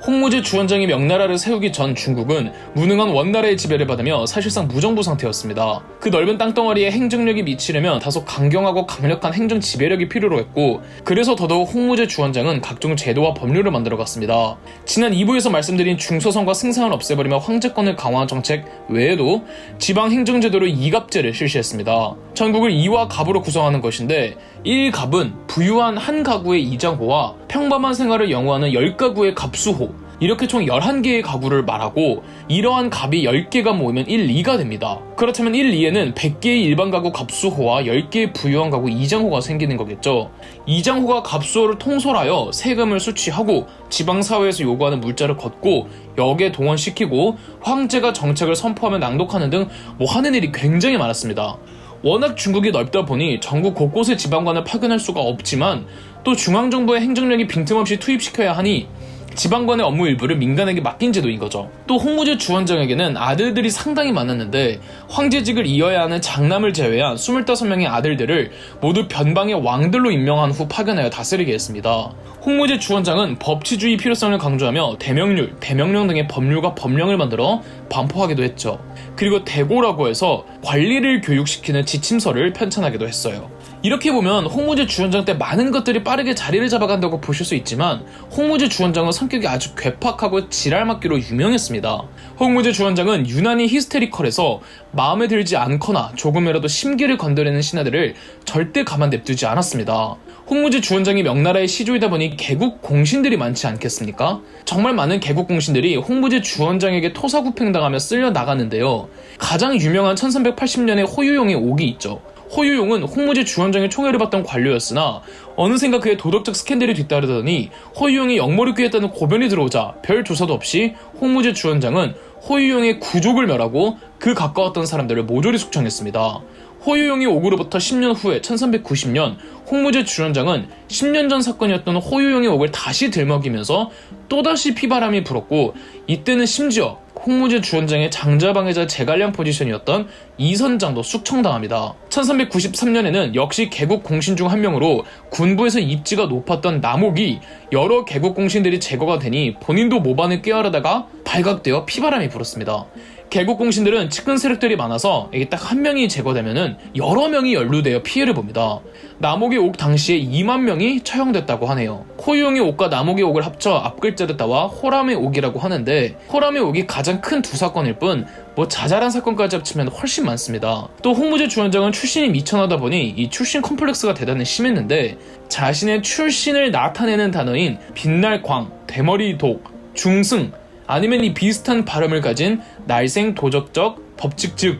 홍무제 주원장이 명나라를 세우기 전 중국은 무능한 원나라의 지배를 받으며 사실상 무정부 상태였습니다. 그 넓은 땅덩어리에 행정력이 미치려면 다소 강경하고 강력한 행정 지배력이 필요로 했고 그래서 더더욱 홍무제 주원장은 각종 제도와 법률을 만들어갔습니다. 지난 2부에서 말씀드린 중서성과 승상을 없애버리며 황제권을 강화한 정책 외에도 지방 행정제도로 이갑제를 실시했습니다. 전국을 이와 갑으로 구성하는 것인데 1갑은 부유한 한 가구의 이장호와 평범한 생활을 영위하는 10가구의 갑수호 이렇게 총 11개의 가구를 말하고 이러한 갑이 10개가 모이면 1, 2가 됩니다. 그렇다면 1, 2에는 100개의 일반 가구 갑수호와 10개의 부유한 가구 이장호가 생기는 거겠죠. 이장호가 갑수호를 통솔하여 세금을 수취하고 지방사회에서 요구하는 물자를 걷고 역에 동원시키고 황제가 정책을 선포하며 낭독하는 등 하는 일이 굉장히 많았습니다. 워낙 중국이 넓다 보니 전국 곳곳에 지방관을 파견할 수가 없지만 또 중앙정부의 행정력이 빈틈없이 투입시켜야 하니 지방관의 업무 일부를 민간에게 맡긴 제도인 거죠. 또 홍무제 주원장에게는 아들들이 상당히 많았는데 황제직을 이어야 하는 장남을 제외한 25명의 아들들을 모두 변방의 왕들로 임명한 후 파견하여 다스리게 했습니다. 홍무제 주원장은 법치주의 필요성을 강조하며 대명률, 대명령 등의 법률과 법령을 만들어 반포하기도 했죠. 그리고 대고라고 해서 관리를 교육시키는 지침서를 편찬하기도 했어요. 이렇게 보면 홍무제 주원장 때 많은 것들이 빠르게 자리를 잡아간다고 보실 수 있지만 홍무제 주원장은 성격이 아주 괴팍하고 지랄맞기로 유명했습니다. 홍무제 주원장은 유난히 히스테리컬해서 마음에 들지 않거나 조금이라도 심기를 건드리는 신하들을 절대 가만 냅두지 않았습니다. 홍무제 주원장이 명나라의 시조이다 보니 개국 공신들이 많지 않겠습니까? 정말 많은 개국 공신들이 홍무제 주원장에게 토사구팽당하며 쓸려 나갔는데요. 가장 유명한 1380년의 호유용의 옥이 있죠. 호유용은 홍무제 주원장의 총애를 받던 관료였으나 어느샌가 그의 도덕적 스캔들이 뒤따르더니 호유용이 역모를 꾀했다는 고변이 들어오자 별 조사도 없이 홍무제 주원장은 호유용의 구족을 멸하고 그 가까웠던 사람들을 모조리 숙청했습니다. 호유용이 옥으로부터 10년 후에 1390년 홍무제 주원장은 10년 전 사건이었던 호유용의 옥을 다시 들먹이면서 또다시 피바람이 불었고 이때는 심지어 홍무제 주원장의 장자방해자 제갈량 포지션이었던 이선장도 숙청당합니다. 1393년에는 역시 개국 공신 중 한 명으로 군부에서 입지가 높았던 남옥이 여러 개국 공신들이 제거가 되니 본인도 모반을 꾀하려다가 발각되어 피바람이 불었습니다. 개국 공신들은 측근 세력들이 많아서 이게 딱 한 명이 제거되면은 여러 명이 연루되어 피해를 봅니다. 남옥의 옥 당시에 2만 명이 처형됐다고 하네요. 호유용의 옥과 남옥의 옥을 합쳐 앞글자를 따와 호람의 옥이라고 하는데 호람의 옥이 가장 큰 두 사건일 뿐 자잘한 사건까지 합치면 훨씬 많습니다. 또 홍무제 주원장은 출신이 미천하다 보니 이 출신 컴플렉스가 대단히 심했는데 자신의 출신을 나타내는 단어인 빛날 광, 대머리 독, 중승 아니면 이 비슷한 발음을 가진 날생 도적적 법칙즉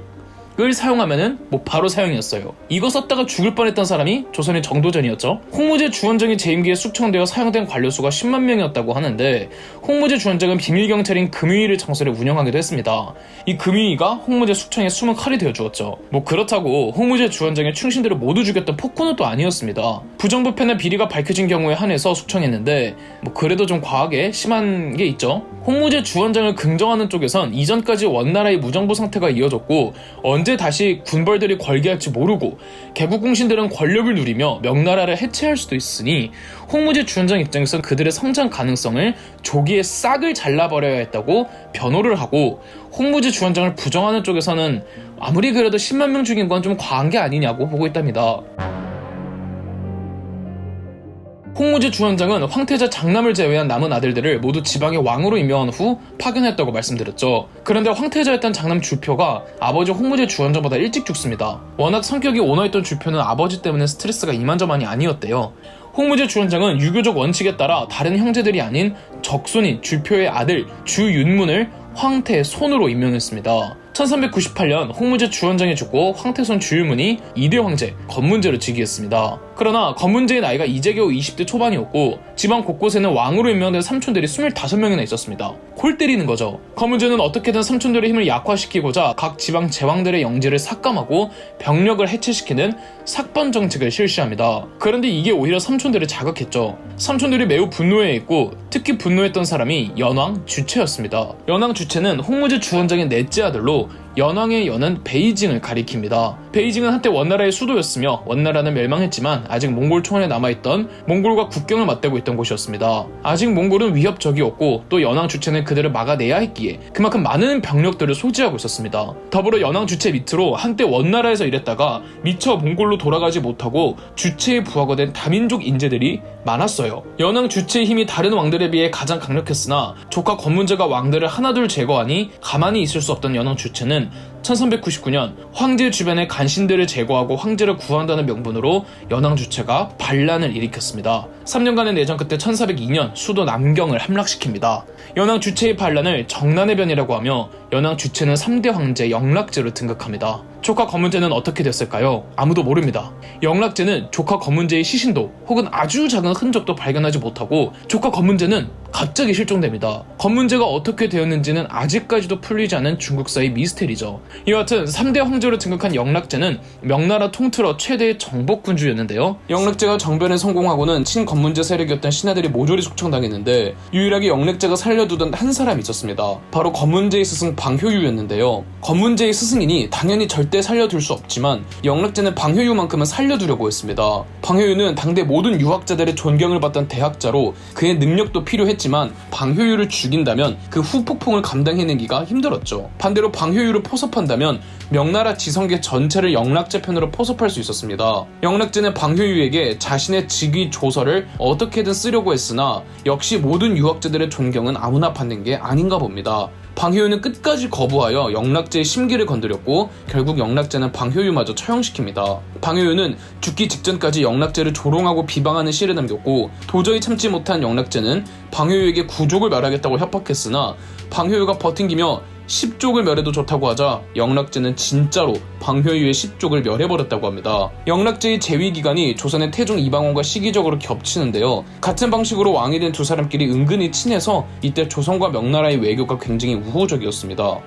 을 사용하면은 바로 사용이었어요. 이거 썼다가 죽을 뻔했던 사람이 조선의 정도전이었죠. 홍무제 주원장이 재임기에 숙청되어 사용된 관료수가 10만 명이었다고 하는데 홍무제 주원장은 비밀경찰인 금유위를 장소를 운영하기도 했습니다. 이 금유위가 홍무제 숙청의 숨은 칼이 되어주었죠. 그렇다고 홍무제 주원장의 충신들을 모두 죽였던 폭군은 또 아니었습니다. 부정부패나 비리가 밝혀진 경우에 한해서 숙청했는데 그래도 좀 과하게 심한 게 있죠. 홍무제 주원장을 긍정하는 쪽에선 이전까지 원나라의 무정부 상태가 이어졌고 언제 다시 군벌들이 걸게할지 모르고 개국공신들은 권력을 누리며 명나라를 해체할 수도 있으니 홍무제 주원장 입장에선 그들의 성장 가능성을 조기에 싹을 잘라버려야 했다고 변호를 하고, 홍무제 주원장을 부정하는 쪽에서는 아무리 그래도 10만 명 죽인 건 좀 과한 게 아니냐고 보고 있답니다. 홍무제 주원장은 황태자 장남을 제외한 남은 아들들을 모두 지방의 왕으로 임명한 후 파견했다고 말씀드렸죠. 그런데 황태자였던 장남 주표가 아버지 홍무제 주원장보다 일찍 죽습니다. 워낙 성격이 온화했던 주표는 아버지 때문에 스트레스가 이만저만이 아니었대요. 홍무제 주원장은 유교적 원칙에 따라 다른 형제들이 아닌 적손인 주표의 아들 주윤문을 황태손으로 임명했습니다. 1398년 홍무제 주원장이 죽고 황태손 주윤문이 2대 황제 건문제로 즉위했습니다. 그러나 건문제의 나이가 이제 겨우 20대 초반이었고 지방 곳곳에는 왕으로 임명된 삼촌들이 25명이나 있었습니다. 골 때리는 거죠. 건문제는 어떻게든 삼촌들의 힘을 약화시키고자 각 지방 제왕들의 영지를 삭감하고 병력을 해체시키는 삭번 정책을 실시합니다. 그런데 이게 오히려 삼촌들을 자극했죠. 삼촌들이 매우 분노해 있고 특히 분노했던 사람이 연왕 주체였습니다. 연왕 주체는 홍무제 주원장의 넷째 아들로 연왕의 연은 베이징을 가리킵니다. 베이징은 한때 원나라의 수도였으며 원나라는 멸망했지만 아직 몽골 초원에 남아있던 몽골과 국경을 맞대고 있던 곳이었습니다. 아직 몽골은 위협적이었고 또 연왕 주체는 그들을 막아내야 했기에 그만큼 많은 병력들을 소지하고 있었습니다. 더불어 연왕 주체 밑으로 한때 원나라에서 일했다가 미처 몽골로 돌아가지 못하고 주체의 부하가 된 다민족 인재들이 많았어요. 연왕 주체의 힘이 다른 왕들에 비해 가장 강력했으나 조카 건문제가 왕들을 하나둘 제거하니 가만히 있을 수 없던 연왕 주체는 1399년 황제 주변의 간신들을 제거하고 황제를 구한다는 명분으로 연왕 주체가 반란을 일으켰습니다. 3년간의 내전 끝에 1402년 수도 남경을 함락시킵니다. 연왕 주체의 반란을 정난의 변이라고 하며 연왕 주체는 3대 황제 영락제로 등극합니다. 조카 건문제는 어떻게 됐을까요? 아무도 모릅니다. 영락제는 조카 건문제의 시신도 혹은 아주 작은 흔적도 발견하지 못하고 조카 건문제는 갑자기 실종됩니다. 건문제가 어떻게 되었는지는 아직까지도 풀리지 않은 중국사의 미스테리죠. 여하튼 3대 황제로 등극한 영락제는 명나라 통틀어 최대의 정복군주였는데요. 영락제가 정변에 성공하고는 친건문제 세력이었던 신하들이 모조리 숙청당했는데 유일하게 영락제가 살려두던 한 사람이 있었습니다. 바로 건문제의 스승 방효유였는데요. 건문제의 스승이니 당연히 절대 살려둘 수 없지만 영락제는 방효유만큼은 살려두려고 했습니다. 방효유는 당대 모든 유학자들의 존경을 받던 대학자로 그의 능력도 필요했지만 방효유를 죽인다면 그 후폭풍을 감당해내기가 힘들었죠. 반대로 방효유를 포섭한다면 명나라 지성계 전체를 영락제 편으로 포섭할 수 있었습니다. 영락제는 방효유에게 자신의 직위 조서를 어떻게든 쓰려고 했으나 역시 모든 유학자들의 존경은 아무나 받는 게 아닌가 봅니다. 방효유는 끝까지 거부하여 영락제의 심기를 건드렸고 결국 영락제는 방효유마저 처형시킵니다. 방효유는 죽기 직전까지 영락제를 조롱하고 비방하는 시를 남겼고 도저히 참지 못한 영락제는 방효유에게 구족을 멸하겠다고 협박했으나 방효유가 버팅기며 10족을 멸해도 좋다고 하자 영락제는 진짜로 방효유의 10족을 멸해버렸다고 합니다. 영락제의 재위기간이 조선의 태종 이방원과 시기적으로 겹치는데요. 같은 방식으로 왕이 된 두 사람끼리 은근히 친해서 이때 조선과 명나라의 외교가 굉장히 우호적이었습니다.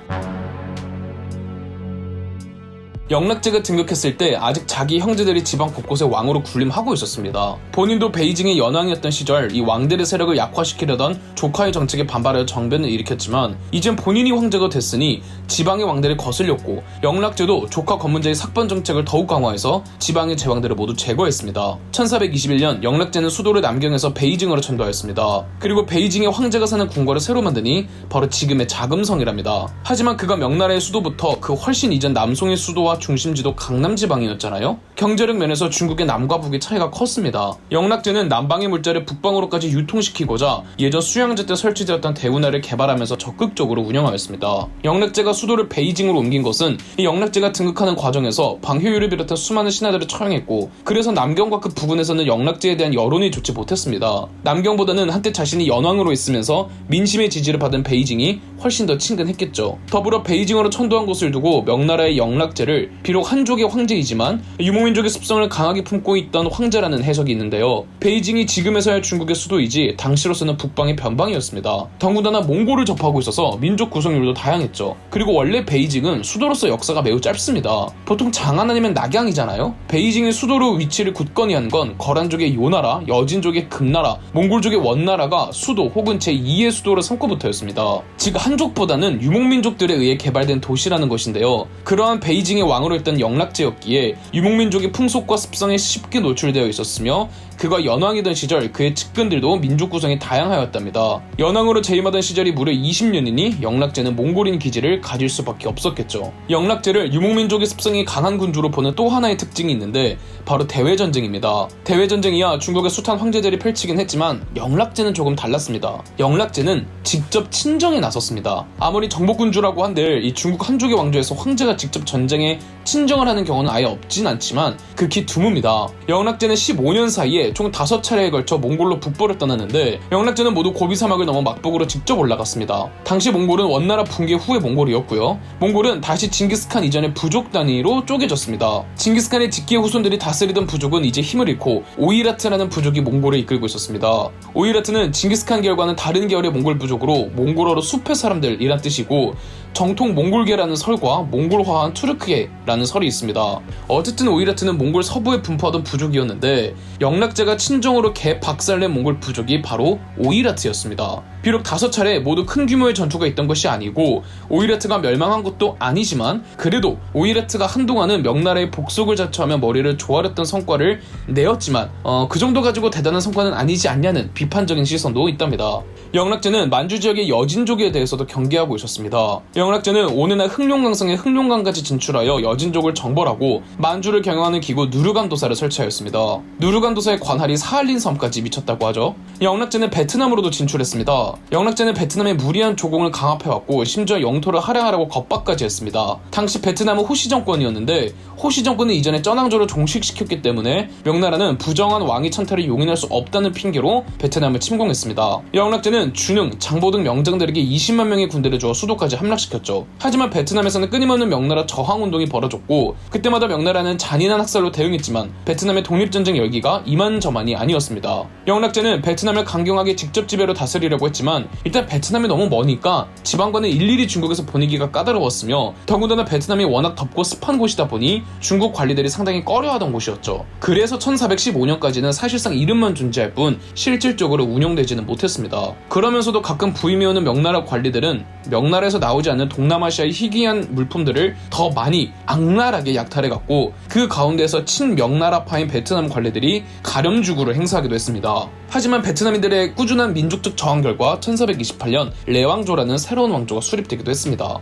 영락제가 등극했을 때 아직 자기 형제들이 지방 곳곳에 왕으로 군림하고 있었습니다. 본인도 베이징의 연왕이었던 시절 이 왕들의 세력을 약화시키려던 조카의 정책에 반발하여 정변을 일으켰지만 이젠 본인이 황제가 됐으니 지방의 왕들이 거슬렸고 영락제도 조카 건문제의 삭번 정책을 더욱 강화해서 지방의 제왕들을 모두 제거했습니다. 1421년 영락제는 수도를 남경에서 베이징으로 천도하였습니다. 그리고 베이징에 황제가 사는 궁궐을 새로 만드니 바로 지금의 자금성이랍니다. 하지만 그가 명나라의 수도부터 그 훨씬 이전 남송의 수도와 중심지도 강남 지방이었잖아요. 경제력 면에서 중국의 남과 북의 차이가 컸습니다. 영락제는 남방의 물자를 북방으로까지 유통시키고자 예전 수양제 때 설치되었던 대운하를 개발하면서 적극적으로 운영하였습니다. 영락제가 수도를 베이징으로 옮긴 것은 이 영락제가 등극하는 과정에서 방효유를 비롯한 수많은 신하들을 처형했고 그래서 남경과 그 부근에서는 영락제에 대한 여론이 좋지 못했습니다. 남경보다는 한때 자신이 연왕으로 있으면서 민심의 지지를 받은 베이징이 훨씬 더 친근했겠죠. 더불어 베이징으로 천도한 곳을 두고 명나라의 영락제를 황제를 비록 한족의 황제이지만 유목민족의 습성을 강하게 품고 있던 황제라는 해석이 있는데요. 베이징이 지금에서야 중국의 수도이지 당시로서는 북방의 변방이었습니다. 더군다나 몽골을 접하고 있어서 민족 구성률도 다양했죠. 그리고 원래 베이징은 수도로서 역사가 매우 짧습니다. 보통 장안 아니면 낙양이잖아요. 베이징의 수도로 위치를 굳건히 한 건 거란족의 요나라, 여진족의 금나라, 몽골족의 원나라가 수도 혹은 제2의 수도를 삼고부터였습니다. 즉 한족보다는 유목민족들에 의해 개발된 도시라는 것인데요. 그러한 베이징의 왕으로 했던 영락제였기에 유목민족의 풍속과 습성에 쉽게 노출되어 있었으며 그가 연왕이던 시절 그의 측근들도 민족 구성이 다양하였답니다. 연왕으로 재임하던 시절이 무려 20년이니 영락제는 몽골인 기질을 가질 수밖에 없었겠죠. 영락제를 유목민족의 습성이 강한 군주로 보는 또 하나의 특징이 있는데 바로 대외전쟁입니다. 대외전쟁이야 중국의 숱한 황제들이 펼치긴 했지만 영락제는 조금 달랐습니다. 영락제는 직접 친정에 나섰습니다. 아무리 정복군주라고 한들 이 중국 한족의 왕조에서 황제가 직접 전쟁에 친정을 하는 경우는 아예 없진 않지만 극히 드뭅니다. 영락제는 15년 사이에 총 5차례에 걸쳐 몽골로 북벌을 떠났는데 영락제는 모두 고비 사막을 넘어 막북으로 직접 올라갔습니다. 당시 몽골은 원나라 붕괴 후의 몽골이었고요. 몽골은 다시 징기스칸 이전의 부족 단위로 쪼개졌습니다. 징기스칸의 직계 후손들이 다스리던 부족은 이제 힘을 잃고 오이라트라는 부족이 몽골을 이끌고 있었습니다. 오이라트는 징기스칸 계열과는 다른 계열의 몽골 부족으로 몽골어로 숲의 사람들이란 뜻이고 정통 몽골계라는 설과 몽골화한 투르크계라는 설이 있습니다. 어쨌든 오이라트는 몽골 서부에 분포하던 부족이었는데 영락제가 친정으로 개박살낸 몽골 부족이 바로 오이라트였습니다. 비록 5차례 모두 큰 규모의 전투가 있던 것이 아니고 오이라트가 멸망한 것도 아니지만 그래도 오이라트가 한동안은 명나라의 복속을 자처하며 머리를 조아렸던 성과를 내었지만 그 정도 가지고 대단한 성과는 아니지 않냐는 비판적인 시선도 있답니다. 영락제는 만주 지역의 여진족에 대해서도 경계하고 있었습니다. 영락제는 오늘날 흑룡강성의 흑룡강까지 진출하여 여진족을 정벌하고 만주를 경영하는 기구 누르간도사를 설치하였습니다. 누르간도사의 관할이 사할린 섬까지 미쳤다고 하죠. 영락제는 베트남으로도 진출했습니다. 영락제는 베트남의 무리한 조공을 강압해왔고 심지어 영토를 할애하라고 겁박까지 했습니다. 당시 베트남은 호시 정권이었는데 호시 정권은 이전에 쩌낭조를 종식시켰기 때문에 명나라는 부정한 왕위 찬탈을 용인할 수 없다는 핑계로 베트남을 침공했습니다. 영락제는 준흥, 장보 등 명장들에게 20만 명의 군대를 주어 수도까지 함락시켰죠. 하지만 베트남에서는 끊임없는 명나라 저항운동이 벌어졌고 그때마다 명나라는 잔인한 학살로 대응했지만 베트남의 독립전쟁 열기가 이만저만이 아니었습니다. 영락제는 베트남을 강경하게 직접 지배로 다스리려고 했지만 일단 베트남이 너무 머니까 지방관을 일일이 중국에서 보내기가 까다로웠으며 더군다나 베트남이 워낙 덥고 습한 곳이다 보니 중국 관리들이 상당히 꺼려하던 곳이었죠. 그래서 1415년까지는 사실상 이름만 존재할 뿐 실질적으로 운영되지는 못했습니다. 그러면서도 가끔 부임해오는 명나라 관리들은 명나라에서 나오지 않는 동남아시아의 희귀한 물품들을 더 많이 악랄하게 약탈해갔고 그 가운데서 친명나라파인 베트남 관리들이 가렴주구를 행사하기도 했습니다. 하지만 베트남인들의 꾸준한 민족적 저항 결과 1428년 레왕조라는 새로운 왕조가 수립되기도 했습니다.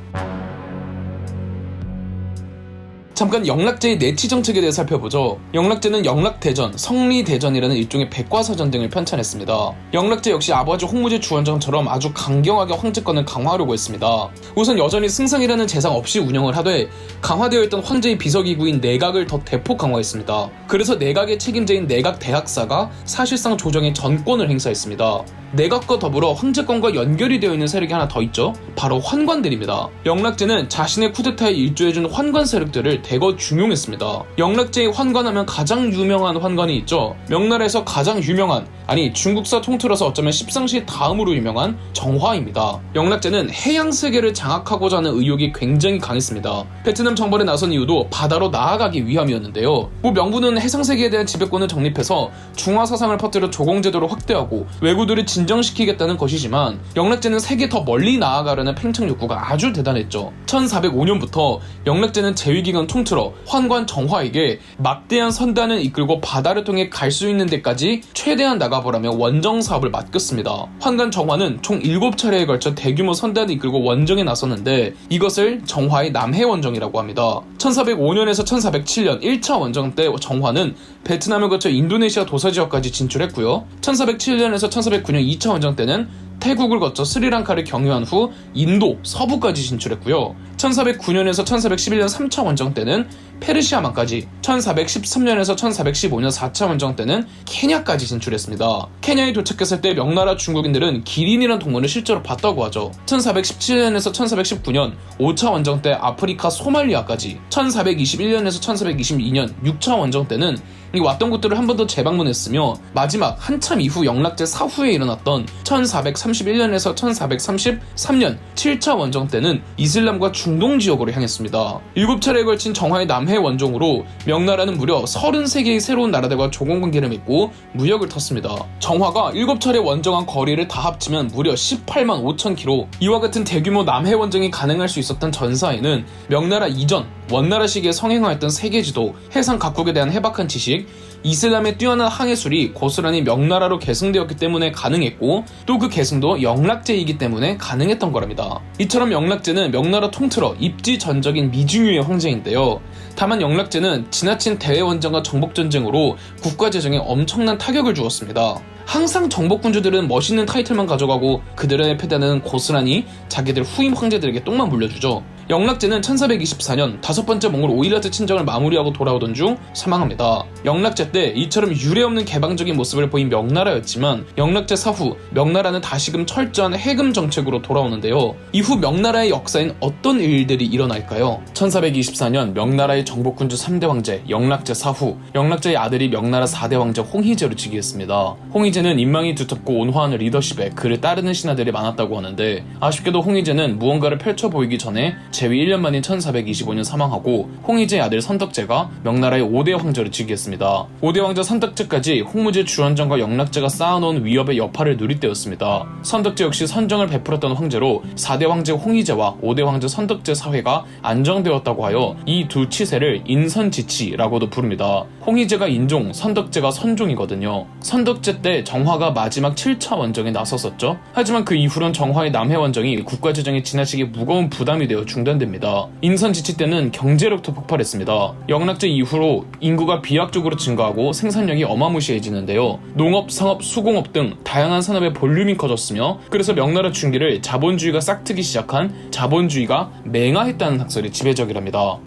잠깐 영락제의 내치 정책에 대해 살펴보죠. 영락제는 영락대전, 성리대전이라는 일종의 백과사전 등을 편찬했습니다. 영락제 역시 아버지 홍무제 주원장처럼 아주 강경하게 황제권을 강화하려고 했습니다. 우선 여전히 승상이라는 재상 없이 운영을 하되 강화되어 있던 황제의 비서기구인 내각을 더 대폭 강화했습니다. 그래서 내각의 책임자인 내각대학사가 사실상 조정의 전권을 행사했습니다. 내각과 더불어 황제권과 연결이 되어 있는 세력이 하나 더 있죠. 바로 환관들입니다. 영락제는 자신의 쿠데타에 일조해준 환관 세력들을 대거 중용했습니다. 영락제의 환관하면 가장 유명한 환관이 있죠. 명나라에서 가장 유명한, 아니 중국사 통틀어서 어쩌면 십상시 다음으로 유명한 정화입니다. 영락제는 해양세계를 장악하고자 하는 의욕이 굉장히 강했습니다. 베트남 정벌에 나선 이유도 바다로 나아가기 위함이었는데요. 명분은 해상세계에 대한 지배권을 정립해서 중화사상을 퍼뜨려 조공제도를 확대하고 왜구들을 진정시키겠다는 것이지만 영락제는 세계 더 멀리 나아가려는 팽창 욕구가 아주 대단했죠. 1405년부터 영락제는 재위기간 통틀어 환관 정화에게 막대한 선단을 이끌고 바다를 통해 갈 수 있는 데까지 최대한 나가보라며 원정 사업을 맡겼습니다. 환관 정화는 총 7차례에 걸쳐 대규모 선단을 이끌고 원정에 나섰는데 이것을 정화의 남해 원정이라고 합니다. 1405년에서 1407년 1차 원정 때 정화는 베트남을 거쳐 인도네시아 도사지역까지 진출했고요. 1407년에서 1409년 2차 원정 때는 태국을 거쳐 스리랑카를 경유한 후 인도 서부까지 진출했고요. 1409년에서 1411년 3차 원정 때는 페르시아만까지 1413년에서 1415년 4차 원정 때는 케냐까지 진출했습니다. 케냐에 도착했을 때 명나라 중국인들은 기린이라는 동물을 실제로 봤다고 하죠. 1417년에서 1419년 5차 원정 때 아프리카 소말리아까지, 1421년에서 1422년 6차 원정 때는 왔던 곳들을 한 번 더 재방문했으며, 마지막 한참 이후 영락제 사후에 일어났던 1431년에서 1433년 7차 원정 때는 이슬람과 중동 지역으로 향했습니다. 7차례에 걸친 정화의 남해 원정으로 명나라는 무려 33개의 새로운 나라들과 조공관계를 맺고 무역을 텄습니다. 정화가 7차례 원정한 거리를 다 합치면 무려 18만 5천 킬로. 이와 같은 대규모 남해 원정이 가능할 수 있었던 전사에는 명나라 이전 원나라 시기에 성행하였던 세계지도, 해상 각국에 대한 해박한 지식, 이슬람의 뛰어난 항해술이 고스란히 명나라로 계승되었기 때문에 가능했고, 또 그 계승도 영락제이기 때문에 가능했던 거랍니다. 이처럼 영락제는 명나라 통틀어 입지전적인 미중유의 황제인데요. 다만 영락제는 지나친 대외원정과 정복전쟁으로 국가 재정에 엄청난 타격을 주었습니다. 항상 정복군주들은 멋있는 타이틀만 가져가고 그들의 패단은 고스란히 자기들 후임 황제들에게 똥만 물려주죠. 영락제는 1424년 5번째 몽골 오일라트 친정을 마무리하고 돌아오던 중 사망합니다. 영락제 때 이처럼 유례없는 개방적인 모습을 보인 명나라였지만, 영락제 사후 명나라는 다시금 철저한 해금 정책으로 돌아오는데요. 이후 명나라의 역사엔 어떤 일들이 일어날까요? 1424년 명나라의 정복군주 3대 황제 영락제 사후, 영락제의 아들이 명나라 4대 황제 홍희제로 즉위했습니다. 홍희제는 인망이 두텁고 온화한 리더십에 그를 따르는 신하들이 많았다고 하는데, 아쉽게도 홍희제는 무언가를 펼쳐 보이기 전에 재위 1년 만인 1425년 사망하고, 홍희제의 아들 선덕제가 명나라의 5대 황제로 즉위했습니다. 5대 황제 선덕제까지 홍무제 주원정과 영락제가 쌓아놓은 위협의 여파를 누릴 때였습니다. 선덕제 역시 선정을 베풀었던 황제로 4대 황제 홍희제와 5대 황제 선덕제 사회가 안정되었다고 하여 이 두 치세를 인선지치라고도 부릅니다. 홍희제가 인종, 선덕제가 선종이거든요. 선덕제 때 정화가 마지막 7차 원정에 나섰었죠. 하지만 그 이후론 정화의 남해 원정이 국가재정에 지나치게 무거운 부담이 되어 중단됩니다. 인선지치 때는 경제력도 폭발했습니다. 영락제 이후로 인구가 비약적으로 증가하고 생산량이 어마무시해지는데요. 농업, 상업, 수공업 등 다양한 산업의 볼륨이 커졌으며, 그래서 명나라 중기를 자본주의가 싹트기 시작한 자본주의가 맹하했다는 학설이 지배적이랍니다.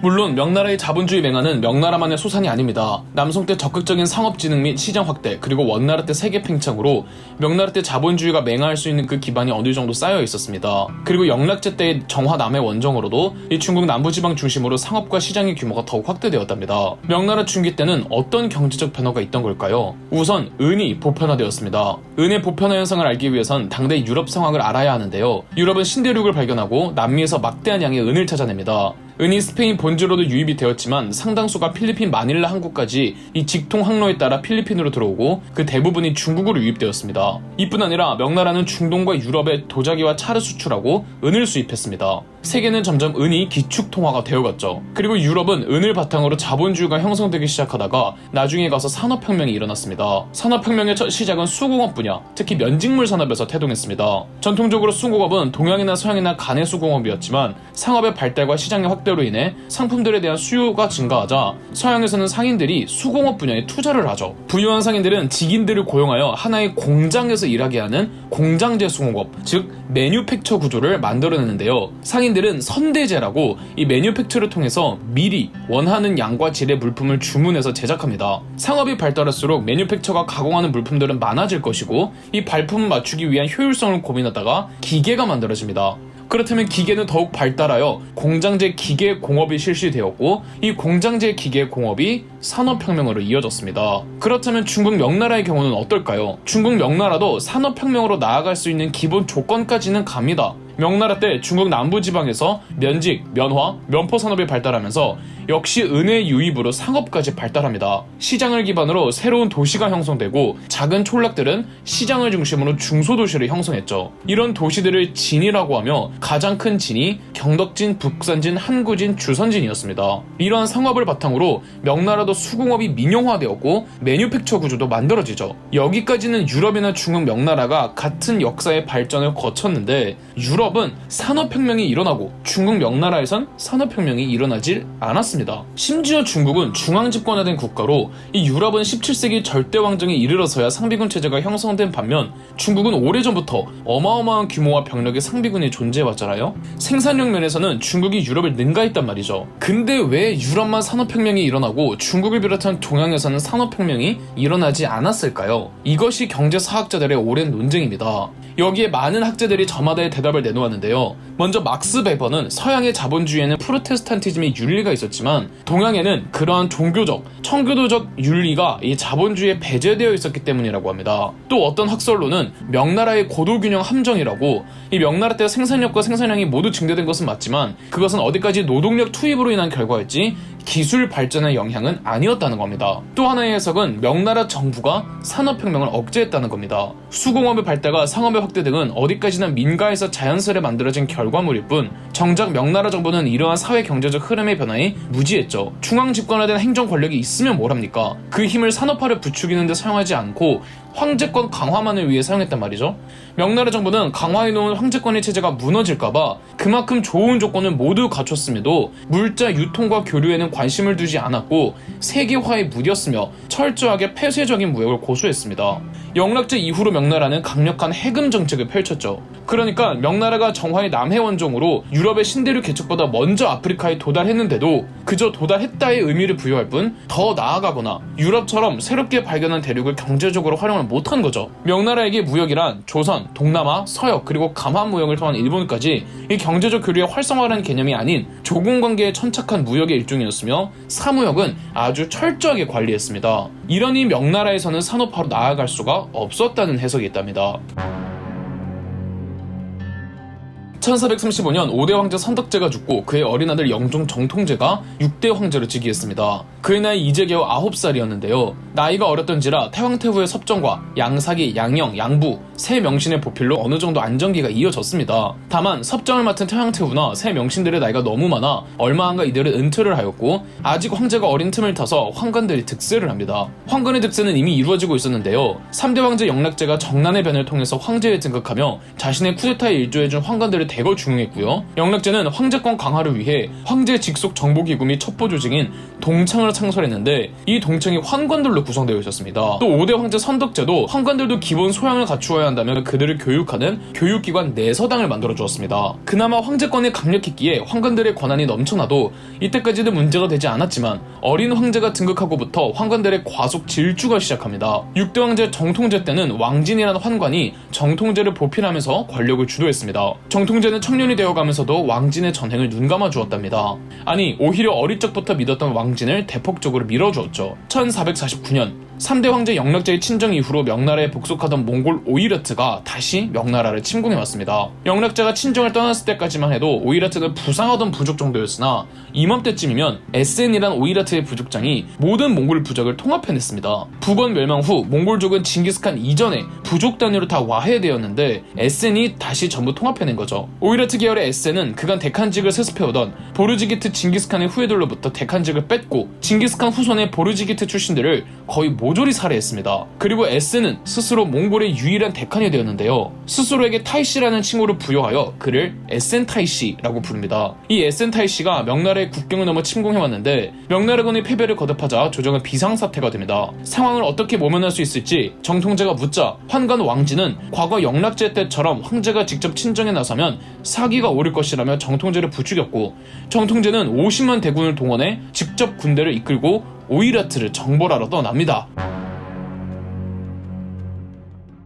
물론 명나라의 자본주의 맹하는 명나라만의 소산이 아닙니다. 남송 때 적극적인 상업진흥 및 시장 확대, 그리고 원나라 때 세계 팽창으로 명나라 때 자본주의가 맹하할 수 있는 그 기반이 어느 정도 쌓여 있었습니다. 그리고 영락제 때의 정화 남해 원정으로도 이 중국 남부지방 중심으로 상업과 시장의 규모가 더욱 확대되었답니다. 명나라 중기 때는 어떤 경제적 변화가 있던 걸까요? 우선 은이 보편화되었습니다. 은의 보편화 현상을 알기 위해선 당대 유럽 상황을 알아야 하는데요. 유럽은 신대륙을 발견하고 남미에서 막대한 양의 은을 찾아냅니다. 은이 스페인 본주로도 유입이 되었지만 상당수가 필리핀 마닐라 항구까지 이 직통 항로에 따라 필리핀으로 들어오고, 그 대부분이 중국으로 유입되었습니다. 이뿐 아니라 명나라는 중동과 유럽에 도자기와 차를 수출하고 은을 수입했습니다. 세계는 점점 은이 기축통화가 되어갔죠. 그리고 유럽은 은을 바탕으로 자본주의가 형성되기 시작하다가 나중에 가서 산업혁명이 일어났습니다. 산업혁명의 첫 시작은 수공업 분야, 특히 면직물 산업에서 태동했습니다. 전통적으로 수공업은 동양이나 서양이나 간의 수공업이었지만, 상업의 발달과 시장의 확대로 인해 상품들에 대한 수요가 증가하자 서양에서는 상인들이 수공업 분야에 투자를 하죠. 부유한 상인들은 직인들을 고용하여 하나의 공장에서 일하게 하는 공장제 수공업, 즉 매뉴팩처 구조를 만들어내는데요. 상인들은 선대제라고 이 매뉴팩처를 통해서 미리 원하는 양과 질의 물품을 주문해서 제작합니다. 상업이 발달할수록 매뉴팩처가 가공하는 물품들은 많아질 것이고, 이 발품을 맞추기 위한 효율성을 고민하다가 기계가 만들어집니다. 그렇다면 기계는 더욱 발달하여 공장제 기계 공업이 실시되었고, 이 공장제 기계 공업이 산업혁명으로 이어졌습니다. 그렇다면 중국 명나라의 경우는 어떨까요? 중국 명나라도 산업혁명으로 나아갈 수 있는 기본 조건까지는 갑니다. 명나라 때 중국 남부지방에서 면직, 면화, 면포 산업이 발달하면서 역시 은의 유입으로 상업까지 발달합니다. 시장을 기반으로 새로운 도시가 형성되고, 작은 촌락들은 시장을 중심으로 중소도시를 형성했죠. 이런 도시들을 진이라고 하며, 가장 큰 진이 경덕진, 북산진, 한구진, 주선진이었습니다. 이러한 상업을 바탕으로 명나라도 수공업이 민영화되었고 매뉴팩처 구조도 만들어지죠. 여기까지는 유럽이나 중국 명나라가 같은 역사의 발전을 거쳤는데, 유럽 유럽은 산업혁명이 일어나고 중국 명나라에선 산업혁명이 일어나질 않았습니다. 심지어 중국은 중앙집권화된 국가로 이 유럽은 17세기 절대왕정에 이르러서야 상비군 체제가 형성된 반면 중국은 오래전부터 어마어마한 규모와 병력의 상비군이 존재해왔잖아요. 생산력 면에서는 중국이 유럽을 능가했단 말이죠. 근데 왜 유럽만 산업혁명이 일어나고 중국을 비롯한 동양에서는 산업혁명이 일어나지 않았을까요? 이것이 경제사학자들의 오랜 논쟁입니다. 여기에 많은 학자들이 저마다의 대답을 내놓았는데요. 먼저 막스 베버는 서양의 자본주의에는 프로테스탄티즘의 윤리가 있었지만 동양에는 그러한 종교적, 청교도적 윤리가 이 자본주의에 배제되어 있었기 때문이라고 합니다. 또 어떤 학설로는 명나라의 고도균형 함정이라고, 이 명나라 때 생산력과 생산량이 모두 증대된 것은 맞지만 그것은 어디까지 노동력 투입으로 인한 결과였지 기술 발전의 영향은 아니었다는 겁니다. 또 하나의 해석은 명나라 정부가 산업혁명을 억제했다는 겁니다. 수공업의 발달과 상업의 확대 등은 어디까지나 민가에서 자연스레 만들어진 결과물일 뿐 정작 명나라 정부는 이러한 사회 경제적 흐름의 변화에 무지했죠. 중앙 집권화된 행정 권력이 있으면 뭘합니까? 그 힘을 산업화를 부추기는 데 사용하지 않고 황제권 강화만을 위해 사용했단 말이죠. 명나라 정부는 강화해놓은 황제권의 체제가 무너질까봐 그만큼 좋은 조건을 모두 갖췄음에도 물자 유통과 교류에는 관심을 두지 않았고 세계화에 무뎠으며 철저하게 폐쇄적인 무역을 고수했습니다. 영락제 이후로 명나라는 강력한 해금 정책을 펼쳤죠. 그러니까 명나라가 정화의 남해 원종으로 유럽의 신대륙 개척보다 먼저 아프리카에 도달했는데도 그저 도달했다의 의미를 부여할 뿐 더 나아가거나 유럽처럼 새롭게 발견한 대륙을 경제적으로 활용을 못한 거죠. 명나라에게 무역이란 조선, 동남아, 서역 그리고 감한 무역을 통한 일본까지 이 경제적 교류의 활성화라는 개념이 아닌 조공관계에 천착한 무역의 일종이었으며 사무역은 아주 철저하게 관리했습니다. 이러니 명나라에서는 산업화로 나아갈 수가 없었다는 해석이 있답니다. 1435년 5대 황제 선덕제가 죽고 그의 어린 아들 영종 정통제가 6대 황제로 즉위했습니다. 그의 나이 이제 겨우 9살이었는데요. 나이가 어렸던지라 태왕태후의 섭정과 양사기, 양영, 양부 세 명신의 보필로 어느 정도 안정기가 이어졌습니다. 다만 섭정을 맡은 태왕태후나 세 명신들의 나이가 너무 많아 얼마 안가 이들은 은퇴를 하였고 아직 황제가 어린 틈을 타서 황관들이 득세를 합니다. 황관의 득세는 이미 이루어지고 있었는데요. 3대 황제 영락제가 정난의 변을 통해서 황제에 등극하며 자신의 쿠데타에 일조해준 황관들을 대거 중용했고요. 영락제는 황제권 강화를 위해 황제 직속 정보기구 및 첩보 조직인 동창을 창설했는데 이 동창이 환관들로 구성되어 있었습니다. 또 5대 황제 선덕제도 황관들도 기본 소양을 갖추어야 한다면 그들을 교육하는 교육기관 내서당을 만들어 주었습니다. 그나마 황제권이 강력했기에 황관들의 권한이 넘쳐나도 이때까지도 문제가 되지 않았지만 어린 황제가 등극하고부터 황관들의 과속 질주가 시작합니다. 6대 황제 정통제 때는 왕진이라는 환관이 정통제를 보필하면서 권력을 주도했습니다. 정통제는 청년이 되어가면서도 왕진의 전행을 눈감아 주었답니다. 아니 오히려 어릴 적부터 믿었던 왕진을 대폭적으로 밀어주었죠. 1449년 3대 황제 영락제의 친정 이후로 명나라에 복속하던 몽골 오이라트가 다시 명나라를 침공해왔습니다. 영락제가 친정을 떠났을 때까지만 해도 오이라트는 부상하던 부족 정도였으나 이맘때쯤이면 에센이란 오이라트의 부족장이 모든 몽골 부족을 통합해냈습니다. 북원 멸망 후 몽골족은 징기스칸 이전에 부족 단위로 다 와해되었는데 에센이 다시 전부 통합해낸 거죠. 오이라트 계열의 에센은 그간 데칸직을 세습해오던 보르지기트 징기스칸의 후예들로부터 데칸직을 뺐고 징기스칸 후손의 보르지기트 출신들을 거의 모조리 살해했습니다. 그리고 에센은 스스로 몽골의 유일한 데칸이 되었는데요. 스스로에게 타이시라는 칭호를 부여하여 그를 에센 타이시라고 부릅니다. 이 에센 타이시가 명나라의 국경을 넘어 침공해왔는데 명나라군의 패배를 거듭하자 조정은 비상사태가 됩니다. 상황을 어떻게 모면할 수 있을지 정통제가 묻자 환관 왕진은 과거 영락제 때처럼 황제가 직접 친정에 나서면 사기가 오를 것이라며 정통제를 부추겼고 정통제는 50만 대군을 동원해 직접 군대를 이끌고 오이라트를 정벌하러 떠납니다.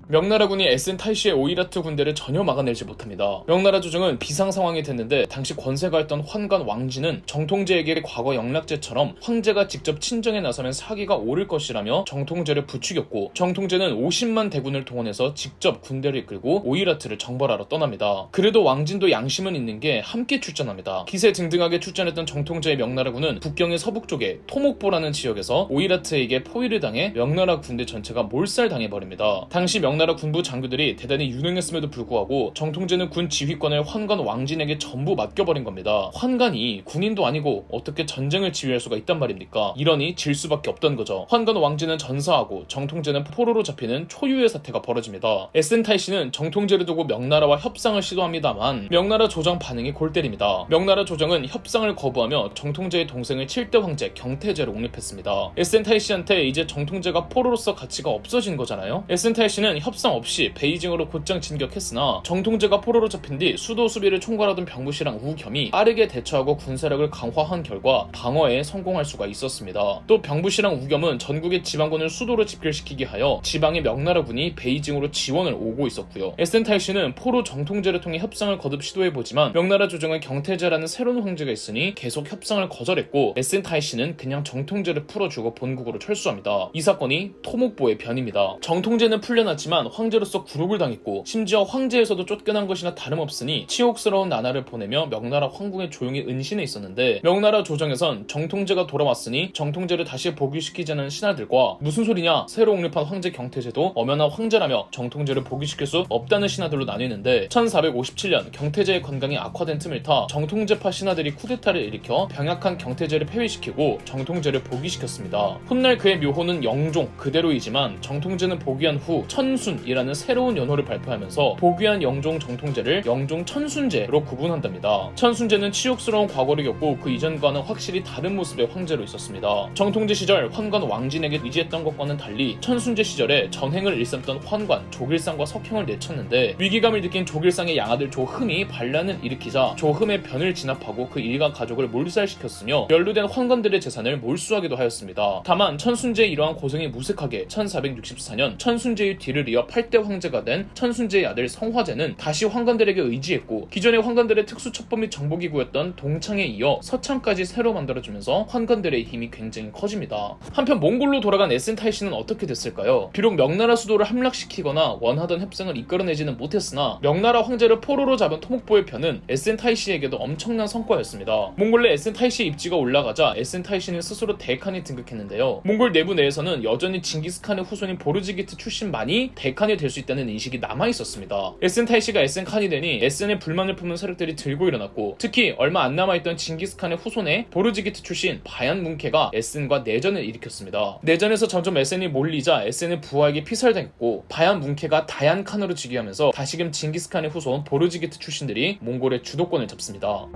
명나라군이 에센 타이시의 오이라트 군대를 전혀 막아내지 못합니다. 명나라 조정은 비상 상황이 됐는데 당시 권세가 했던 환관 왕진은 정통제에게 과거 영락제처럼 황제가 직접 친정에 나서면 사기가 오를 것이라며 정통제를 부추겼고 정통제는 50만 대군을 동원해서 직접 군대를 이끌고 오이라트를 정벌하러 떠납니다. 그래도 왕진도 양심은 있는 게 함께 출전합니다. 기세등등하게 출전했던 정통제의 명나라군은 북경의 서북쪽에 토목보라는 지역에서 오이라트에게 포위를 당해 명나라 군대 전체가 몰살당해버립니다. 당시 명나라 군부 장교들이 대단히 유능했음에도 불구하고 정통제는 군 지휘권을 환관 왕진에게 전부 맡겨버린 겁니다. 환관이 군인도 아니고 어떻게 전쟁을 지휘할 수가 있단 말입니까? 이러니 질 수밖에 없던 거죠. 환관 왕진은 전사하고 정통제는 포로로 잡히는 초유의 사태가 벌어집니다. 에센타이씨는 정통제를 두고 명나라와 협상을 시도합니다만 명나라 조정 반응이 골 때립니다. 명나라 조정은 협상을 거부하며 정통제의 동생을 7대 황제 경태제로 옹립했습니다. 에센타이씨한테 이제 정통제가 포로로서 가치가 없어진 거잖아요. 에센타이씨는 협상 없이 베이징으로 곧장 진격했으나 정통제가 포로로 잡힌 뒤 수도 수비를 총괄하던 병부시랑 우겸이 빠르게 대처하고 군사력을 강화한 결과 방어에 성공할 수가 있었습니다. 또 병부시랑 우겸은 전국의 지방군을 수도로 집결시키게 하여 지방의 명나라군이 베이징으로 지원을 오고 있었고요. 에센타이씨는 포로 정통제를 통해 협상을 거듭 시도해보지만 명나라 조정에 경태제라는 새로운 황제가 있으니 계속 협상을 거절했고 에센타이씨는 그냥 정통제를 풀어주고 본국으로 철수합니다. 이 사건이 토목보의 변입니다. 정통제는 풀려났지만 황제로서 굴욕을 당했고 심지어 황제에서도 쫓겨난 것이나 다름없으니 치욕스러운 나날을 보내며 명나라 황궁에 조용히 은신해 있었는데 명나라 조정에선 정통제가 돌아왔으니 정통제를 다시 복위시키자는 신하들과 무슨 소리냐 새로 옹립한 황제 경태제도 엄연한 황제라며 정통제를 복위시킬 수 없다는 신하들로 나뉘는데 1457년 경태제의 건강이 악화된 틈을 타 정통제파 신하들이 쿠데타를 일으켜 병약한 경태제를 폐위시키고 정통제를 복위시켰습니다. 훗날 그의 묘호는 영종 그대로이지만 정통제는 복위한 후 천순이라는 새로운 연호를 발표하면서 복위한 영종 정통제를 영종 천순제로 구분한답니다. 천순제는 치욕스러운 과거를 겪고 그 이전과는 확실히 다른 모습의 황제로 있었습니다. 정통제 시절 환관 왕진에게 의지했던 것과는 달리 천순제 시절에 전횡을 일삼던 환관 조길상과 석형을 내쳤는데 위기감을 느낀 조길상의 양아들 조흠이 반란을 일으키자 조흠의 변을 진압하고 그 일가 가족을 몰살시켰으며 연루된 환관들의 재산을 몰수하기도 하였습니다. 다만 천순제의 이러한 고생이 무색하게 1464년 천순제의 뒤를 이어 8대 황제가 된 천순제의 아들 성화제는 다시 환관들에게 의지했고 기존의 환관들의 특수첩보 및 정보기구였던 동창에 이어 서창까지 새로 만들어주면서 환관들의 힘이 굉장히 커집니다. 한편 몽골로 돌아간 에센타이씨는 어떻게 됐을까요? 비록 명나라 수도를 함락시키거나 원하던 협상을 이끌어내지는 못했으나 명나라 황제를 포로로 잡은 토목보의 편은 에센타이씨에게도 엄청난 성과였습니다. 몽골 내 에센타이씨의 입지가 올라가자 에센타이씨는 스스로 대칸에 등극했는데요. 몽골 내부 내에서는 여전히 징기스칸의 후손인 보르지기트 출신만이 대칸이 될 수 있다는 인식이 남아있었습니다. 에센타이씨가 에센칸이 되니 에센의 불만을 품은 세력들이 들고 일어났고 특히 얼마 안 남아있던 징기스칸의 후손의 보르지기트 출신 바얀 문케가 에센과 내전을 일으켰습니다. 내전에서 점점 에센이 몰리자 에센은 부하에게 피살당했고 바얀 문케가 다얀칸으로 즉위하면서 다시금 징기스칸의 후손 보르지기트 출신들이 몽골의 주도권을 잡습니다.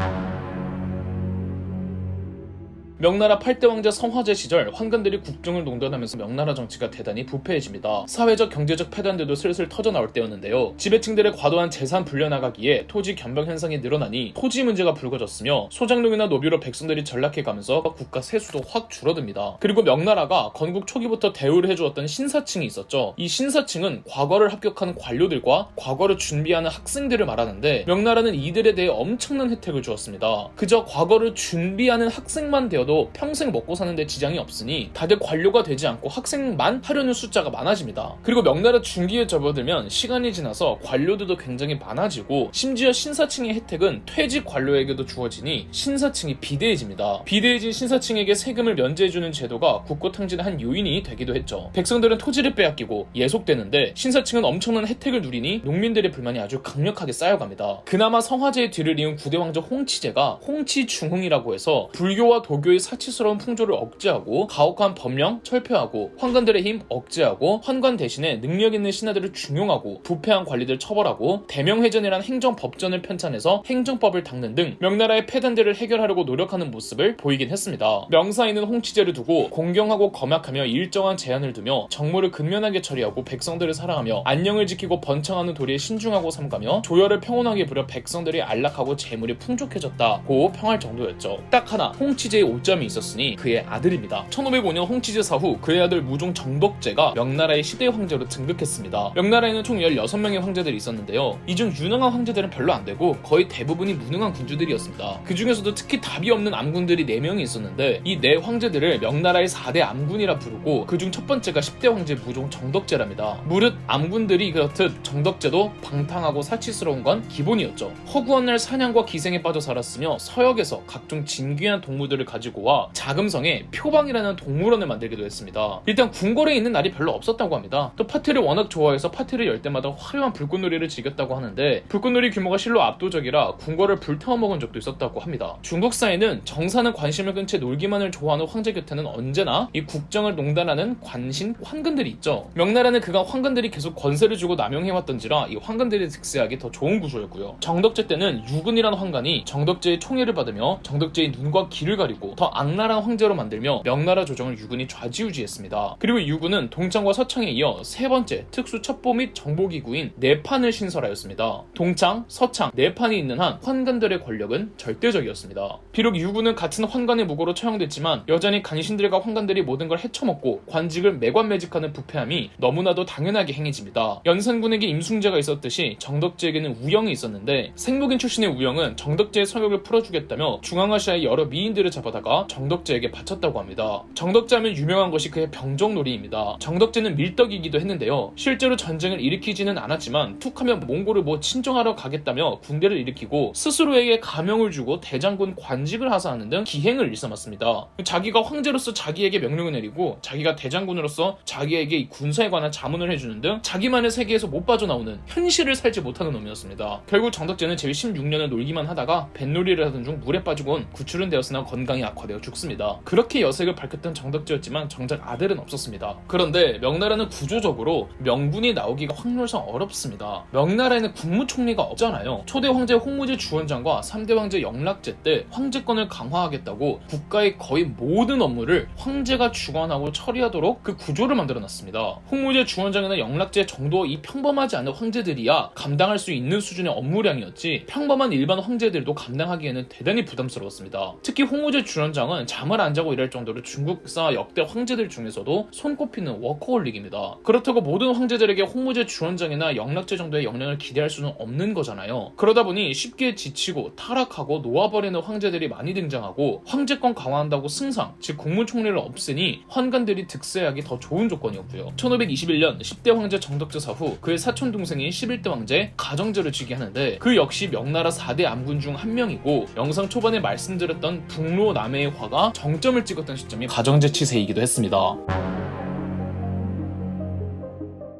명나라 8대 황제 성화제 시절 환관들이 국정을 농단하면서 명나라 정치가 대단히 부패해집니다. 사회적 경제적 패단들도 슬슬 터져나올 때였는데요. 지배층들의 과도한 재산 불려나가기에 토지 겸병 현상이 늘어나니 토지 문제가 불거졌으며 소장농이나 노비로 백성들이 전락해가면서 국가 세수도 확 줄어듭니다. 그리고 명나라가 건국 초기부터 대우를 해주었던 신사층이 있었죠. 이 신사층은 과거를 합격한 관료들과 과거를 준비하는 학생들을 말하는데 명나라는 이들에 대해 엄청난 혜택을 주었습니다. 그저 과거를 준비하는 학생만 되어도 평생 먹고 사는데 지장이 없으니 다들 관료가 되지 않고 학생만 하려는 숫자가 많아집니다. 그리고 명나라 중기에 접어들면 시간이 지나서 관료들도 굉장히 많아지고 심지어 신사층의 혜택은 퇴직 관료에게도 주어지니 신사층이 비대해집니다. 비대해진 신사층에게 세금을 면제해주는 제도가 국고탕진의 한 요인이 되기도 했죠. 백성들은 토지를 빼앗기고 예속되는데 신사층은 엄청난 혜택을 누리니 농민들의 불만이 아주 강력하게 쌓여갑니다. 그나마 성화제의 뒤를 이은 구대 왕조 홍치제가 홍치중흥이라고 해서 불교와 도교의 사치스러운 풍조를 억제하고 가혹한 법령 철폐하고 환관들의 힘 억제하고 환관 대신에 능력 있는 신하들을 중용하고 부패한 관리들 처벌하고 대명회전이란 행정법전을 편찬해서 행정법을 닦는 등 명나라의 폐단들을 해결하려고 노력하는 모습을 보이긴 했습니다. 명사에는 홍치제를 두고 공경하고 검약하며 일정한 제한을 두며 정무를 근면하게 처리하고 백성들을 사랑하며 안녕을 지키고 번창하는 도리에 신중하고 삼가며 조열을 평온하게 부려 백성들이 안락하고 재물이 풍족해졌다고 평할 정도였죠. 딱 하나 홍치제의 오점이 있었으니 그의 아들입니다. 1505년 홍치제 사후 그의 아들 무종 정덕제가 명나라의 10대 황제로 등극했습니다. 명나라에는 총 16명의 황제들이 있었는데요. 이 중 유능한 황제들은 별로 안 되고 거의 대부분이 무능한 군주들이었습니다. 그 중에서도 특히 답이 없는 암군들이 4명이 있었는데 이 4황제들을 명나라의 4대 암군이라 부르고 그중 첫 번째가 10대 황제 무종 정덕제랍니다. 무릇 암군들이 그렇듯 정덕제도 방탕하고 사치스러운 건 기본이었죠. 허구한 날 사냥과 기생에 빠져 살았으며 서역에서 각종 진귀한 동물들을 가지고 보고와 자금성에 표방이라는 동물원을 만들기도 했습니다. 일단 궁궐에 있는 날이 별로 없었다고 합니다. 또 파티를 워낙 좋아해서 파티를 열 때마다 화려한 불꽃놀이를 즐겼다고 하는데 불꽃놀이 규모가 실로 압도적이라 궁궐을 불태워 먹은 적도 있었다고 합니다. 중국 사회는 정사는 관심을 끈 채 놀기만을 좋아하는 황제 곁에는 언제나 이 국정을 농단하는 관신 황근들이 있죠. 명나라는 그간 황근들이 계속 권세를 주고 남용해왔던지라 이 황근들이 득세하기 더 좋은 구조였고요. 정덕제 때는 유근이라는 황관이 정덕제의 총애를 받으며 정덕제의 눈과 귀를 가리고 더 악랄한 황제로 만들며 명나라 조정을 유근이 좌지우지했습니다. 그리고 유근은 동창과 서창에 이어 세 번째 특수 첩보 및 정보기구인 내판을 신설하였습니다. 동창, 서창, 내판이 있는 한 환관들의 권력은 절대적이었습니다. 비록 유군은 같은 환관의 무고로 처형됐지만 여전히 간신들과 환관들이 모든 걸 헤쳐먹고 관직을 매관매직하는 부패함이 너무나도 당연하게 행해집니다. 연산군에게 임승제가 있었듯이 정덕제에게는 우영이 있었는데 생목인 출신의 우영은 정덕제의 서역을 풀어주겠다며 중앙아시아의 여러 미인들을 잡아다가 정덕제에게 바쳤다고 합니다. 정덕제 하면 유명한 것이 그의 병정놀이입니다. 정덕제는 밀떡이기도 했는데요. 실제로 전쟁을 일으키지는 않았지만 툭하면 몽골을 친정하러 가겠다며 군대를 일으키고 스스로에게 가명을 주고 대장군 관직을 하사하는 등 기행을 일삼았습니다. 자기가 황제로서 자기에게 명령을 내리고 자기가 대장군으로서 자기에게 이 군사에 관한 자문을 해주는 등 자기만의 세계에서 못 빠져나오는 현실을 살지 못하는 놈이었습니다. 결국 정덕제는 제16년을 놀기만 하다가 뱃놀이를 하던 중 물에 빠지곤 구출은 되었으나 건강이 악화되어 죽습니다. 그렇게 여색을 밝혔던 정덕제였지만 정작 아들은 없었습니다. 그런데 명나라는 구조적으로 명분이 나오기가 확률상 어렵습니다. 명나라에는 국무총리가 없잖아요. 초대 황제 홍무제 주원장과 3대 황제 영락제 때 황제권을 강화하겠다고 국가의 거의 모든 업무를 황제가 주관하고 처리하도록 그 구조를 만들어놨습니다. 홍무제 주원장이나 영락제 정도 이 평범하지 않은 황제들이야 감당할 수 있는 수준의 업무량이었지 평범한 일반 황제들도 감당하기에는 대단히 부담스러웠습니다. 특히 홍무제 주원장은 잠을 안 자고 일할 정도로 중국사 역대 황제들 중에서도 손꼽히는 워커홀릭입니다. 그렇다고 모든 황제들에게 홍무제 주원장이나 영락제 정도의 역량을 기대할 수는 없는 거잖아요. 그러다 보니 쉽게 지치고 타락하고 놓아버리는 황제들이 많이 등장하고 황제권 강화한다고 승상, 즉 국무총리를 없애니 환관들이 득세하기 더 좋은 조건이었고요. 1521년 10대 황제 정덕제 사후 그의 사촌 동생인 11대 황제 가정제를 즉위하는데 그 역시 명나라 4대 암군 중 한 명이고 영상 초반에 말씀드렸던 북로 남해의 화가 정점을 찍었던 시점이 가정제 치세이기도 했습니다.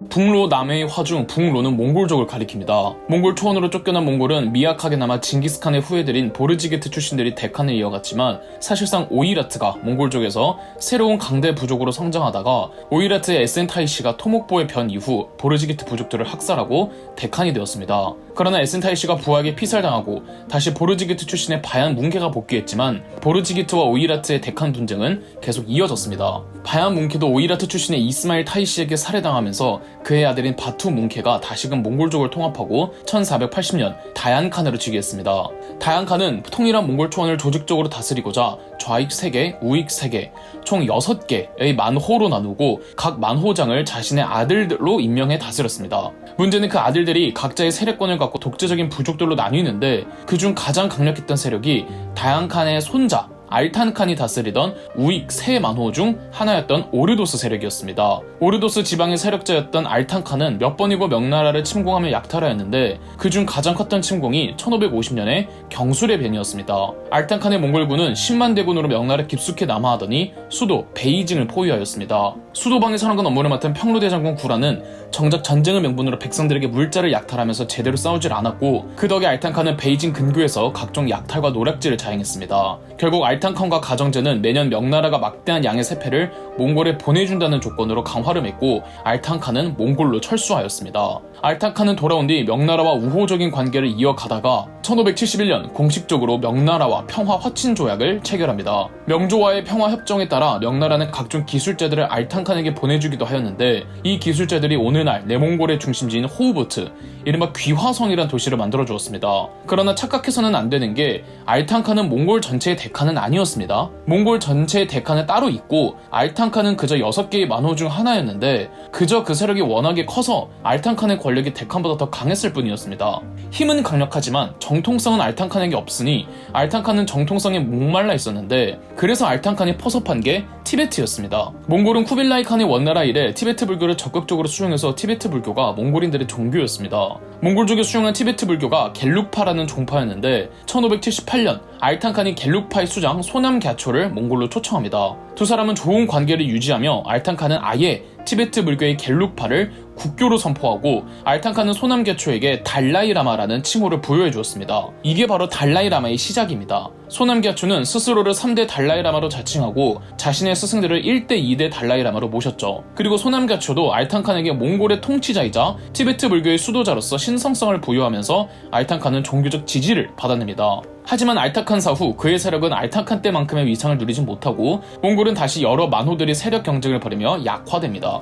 북로 남해의 화중 북로는 몽골족을 가리킵니다. 몽골 초원으로 쫓겨난 몽골은 미약하게나마 징기스칸의 후예들인 보르지게트 출신들이 대칸을 이어갔지만 사실상 오이라트가 몽골족에서 새로운 강대 부족으로 성장하다가 오이라트의 에센타이시가 토목보에 변 이후 보르지게트 부족들을 학살하고 대칸이 되었습니다. 그러나 에센타이시가 부하에게 피살당하고 다시 보르지게트 출신의 바얀 뭉케가 복귀했지만 보르지게트와 오이라트의 대칸 분쟁은 계속 이어졌습니다. 바얀 뭉케도 오이라트 출신의 이스마일 타이시에게 살해당하면서 그의 아들인 바투 뭉케가 다시금 몽골족을 통합하고 1480년 다얀칸으로 즉위했습니다. 다얀칸은 통일한 몽골 초원을 조직적으로 다스리고자 좌익 3개, 우익 3개, 총 6개의 만호로 나누고 각 만호장을 자신의 아들들로 임명해 다스렸습니다. 문제는 그 아들들이 각자의 세력권을 갖고 독재적인 부족들로 나뉘는데 그중 가장 강력했던 세력이 다얀칸의 손자 알탄칸이 다스리던 우익 세 만호 중 하나였던 오르도스 세력이었습니다. 오르도스 지방의 세력자였던 알탄칸은 몇 번이고 명나라를 침공하며 약탈하였는데 그중 가장 컸던 침공이 1550년에 경술의 변이었습니다. 알탄칸의 몽골군은 10만 대군으로 명나라에 깊숙이 남하하더니 수도 베이징을 포위하였습니다. 수도방위 선언권 업무를 맡은 평로대장군 구라는 정작 전쟁의 명분으로 백성들에게 물자를 약탈하면서 제대로 싸우질 않았고 그 덕에 알탄칸은 베이징 근교에서 각종 약탈과 노략질을 자행했습니다. 결국 알탄칸과 가정제는 매년 명나라가 막대한 양의 세패를 몽골에 보내준다는 조건으로 강화를 맺고 알탄칸은 몽골로 철수하였습니다. 알탄칸은 돌아온 뒤 명나라와 우호적인 관계를 이어가다가 1571년 공식적으로 명나라와 평화 화친 조약을 체결합니다. 명조와의 평화 협정에 따라 명나라는 각종 기술자들을 알탄칸에게 보내주기도 하였는데 이 기술자들이 오늘날 내몽골의 중심지인 호우보트, 이른바 귀화성이란 도시를 만들어 주었습니다. 그러나 착각해서는 안 되는 게 알탄칸은 몽골 전체의 대칸은 아니었습니다. 몽골 전체의 대칸은 따로 있고 알탄칸은 그저 6개의 만호 중 하나였는데 그저 그 세력이 워낙에 커서 알탄칸의 권력이 대칸보다 더 강했을 뿐이었습니다. 힘은 강력하지만 정통성은 알탄칸에게 없으니 알탄칸은 정통성에 목말라 있었는데 그래서 알탄칸이 포섭한 게 티베트였습니다. 몽골은 쿠빌라이 칸의 원나라 이래 티베트 불교를 적극적으로 수용해서 티베트 불교가 몽골인들의 종교였습니다. 몽골족이 수용한 티베트 불교가 겔룩파라는 종파였는데 1578년 알탄칸이 겔룩파의 수장 조정 소남 갸초를 몽골로 초청합니다. 두 사람은 좋은 관계를 유지하며 알탄칸은 아예 티베트 불교의 겔룩파를 국교로 선포하고 알탄칸은 소남 갸초에게 달라이라마라는 칭호를 부여해 주었습니다. 이게 바로 달라이라마의 시작입니다. 소남 갸초는 스스로를 3대 달라이라마로 자칭하고 자신의 스승들을 1대 2대 달라이라마로 모셨죠. 그리고 소남 갸초도 알탄칸에게 몽골의 통치자이자 티베트 불교의 수도자로서 신성성을 부여하면서 알탄칸은 종교적 지지를 받아냅니다. 하지만 알탄칸 사후 그의 세력은 알탄칸 때만큼의 위상을 누리진 못하고 몽골은 다시 여러 만호들이 세력 경쟁을 벌이며 약화됩니다.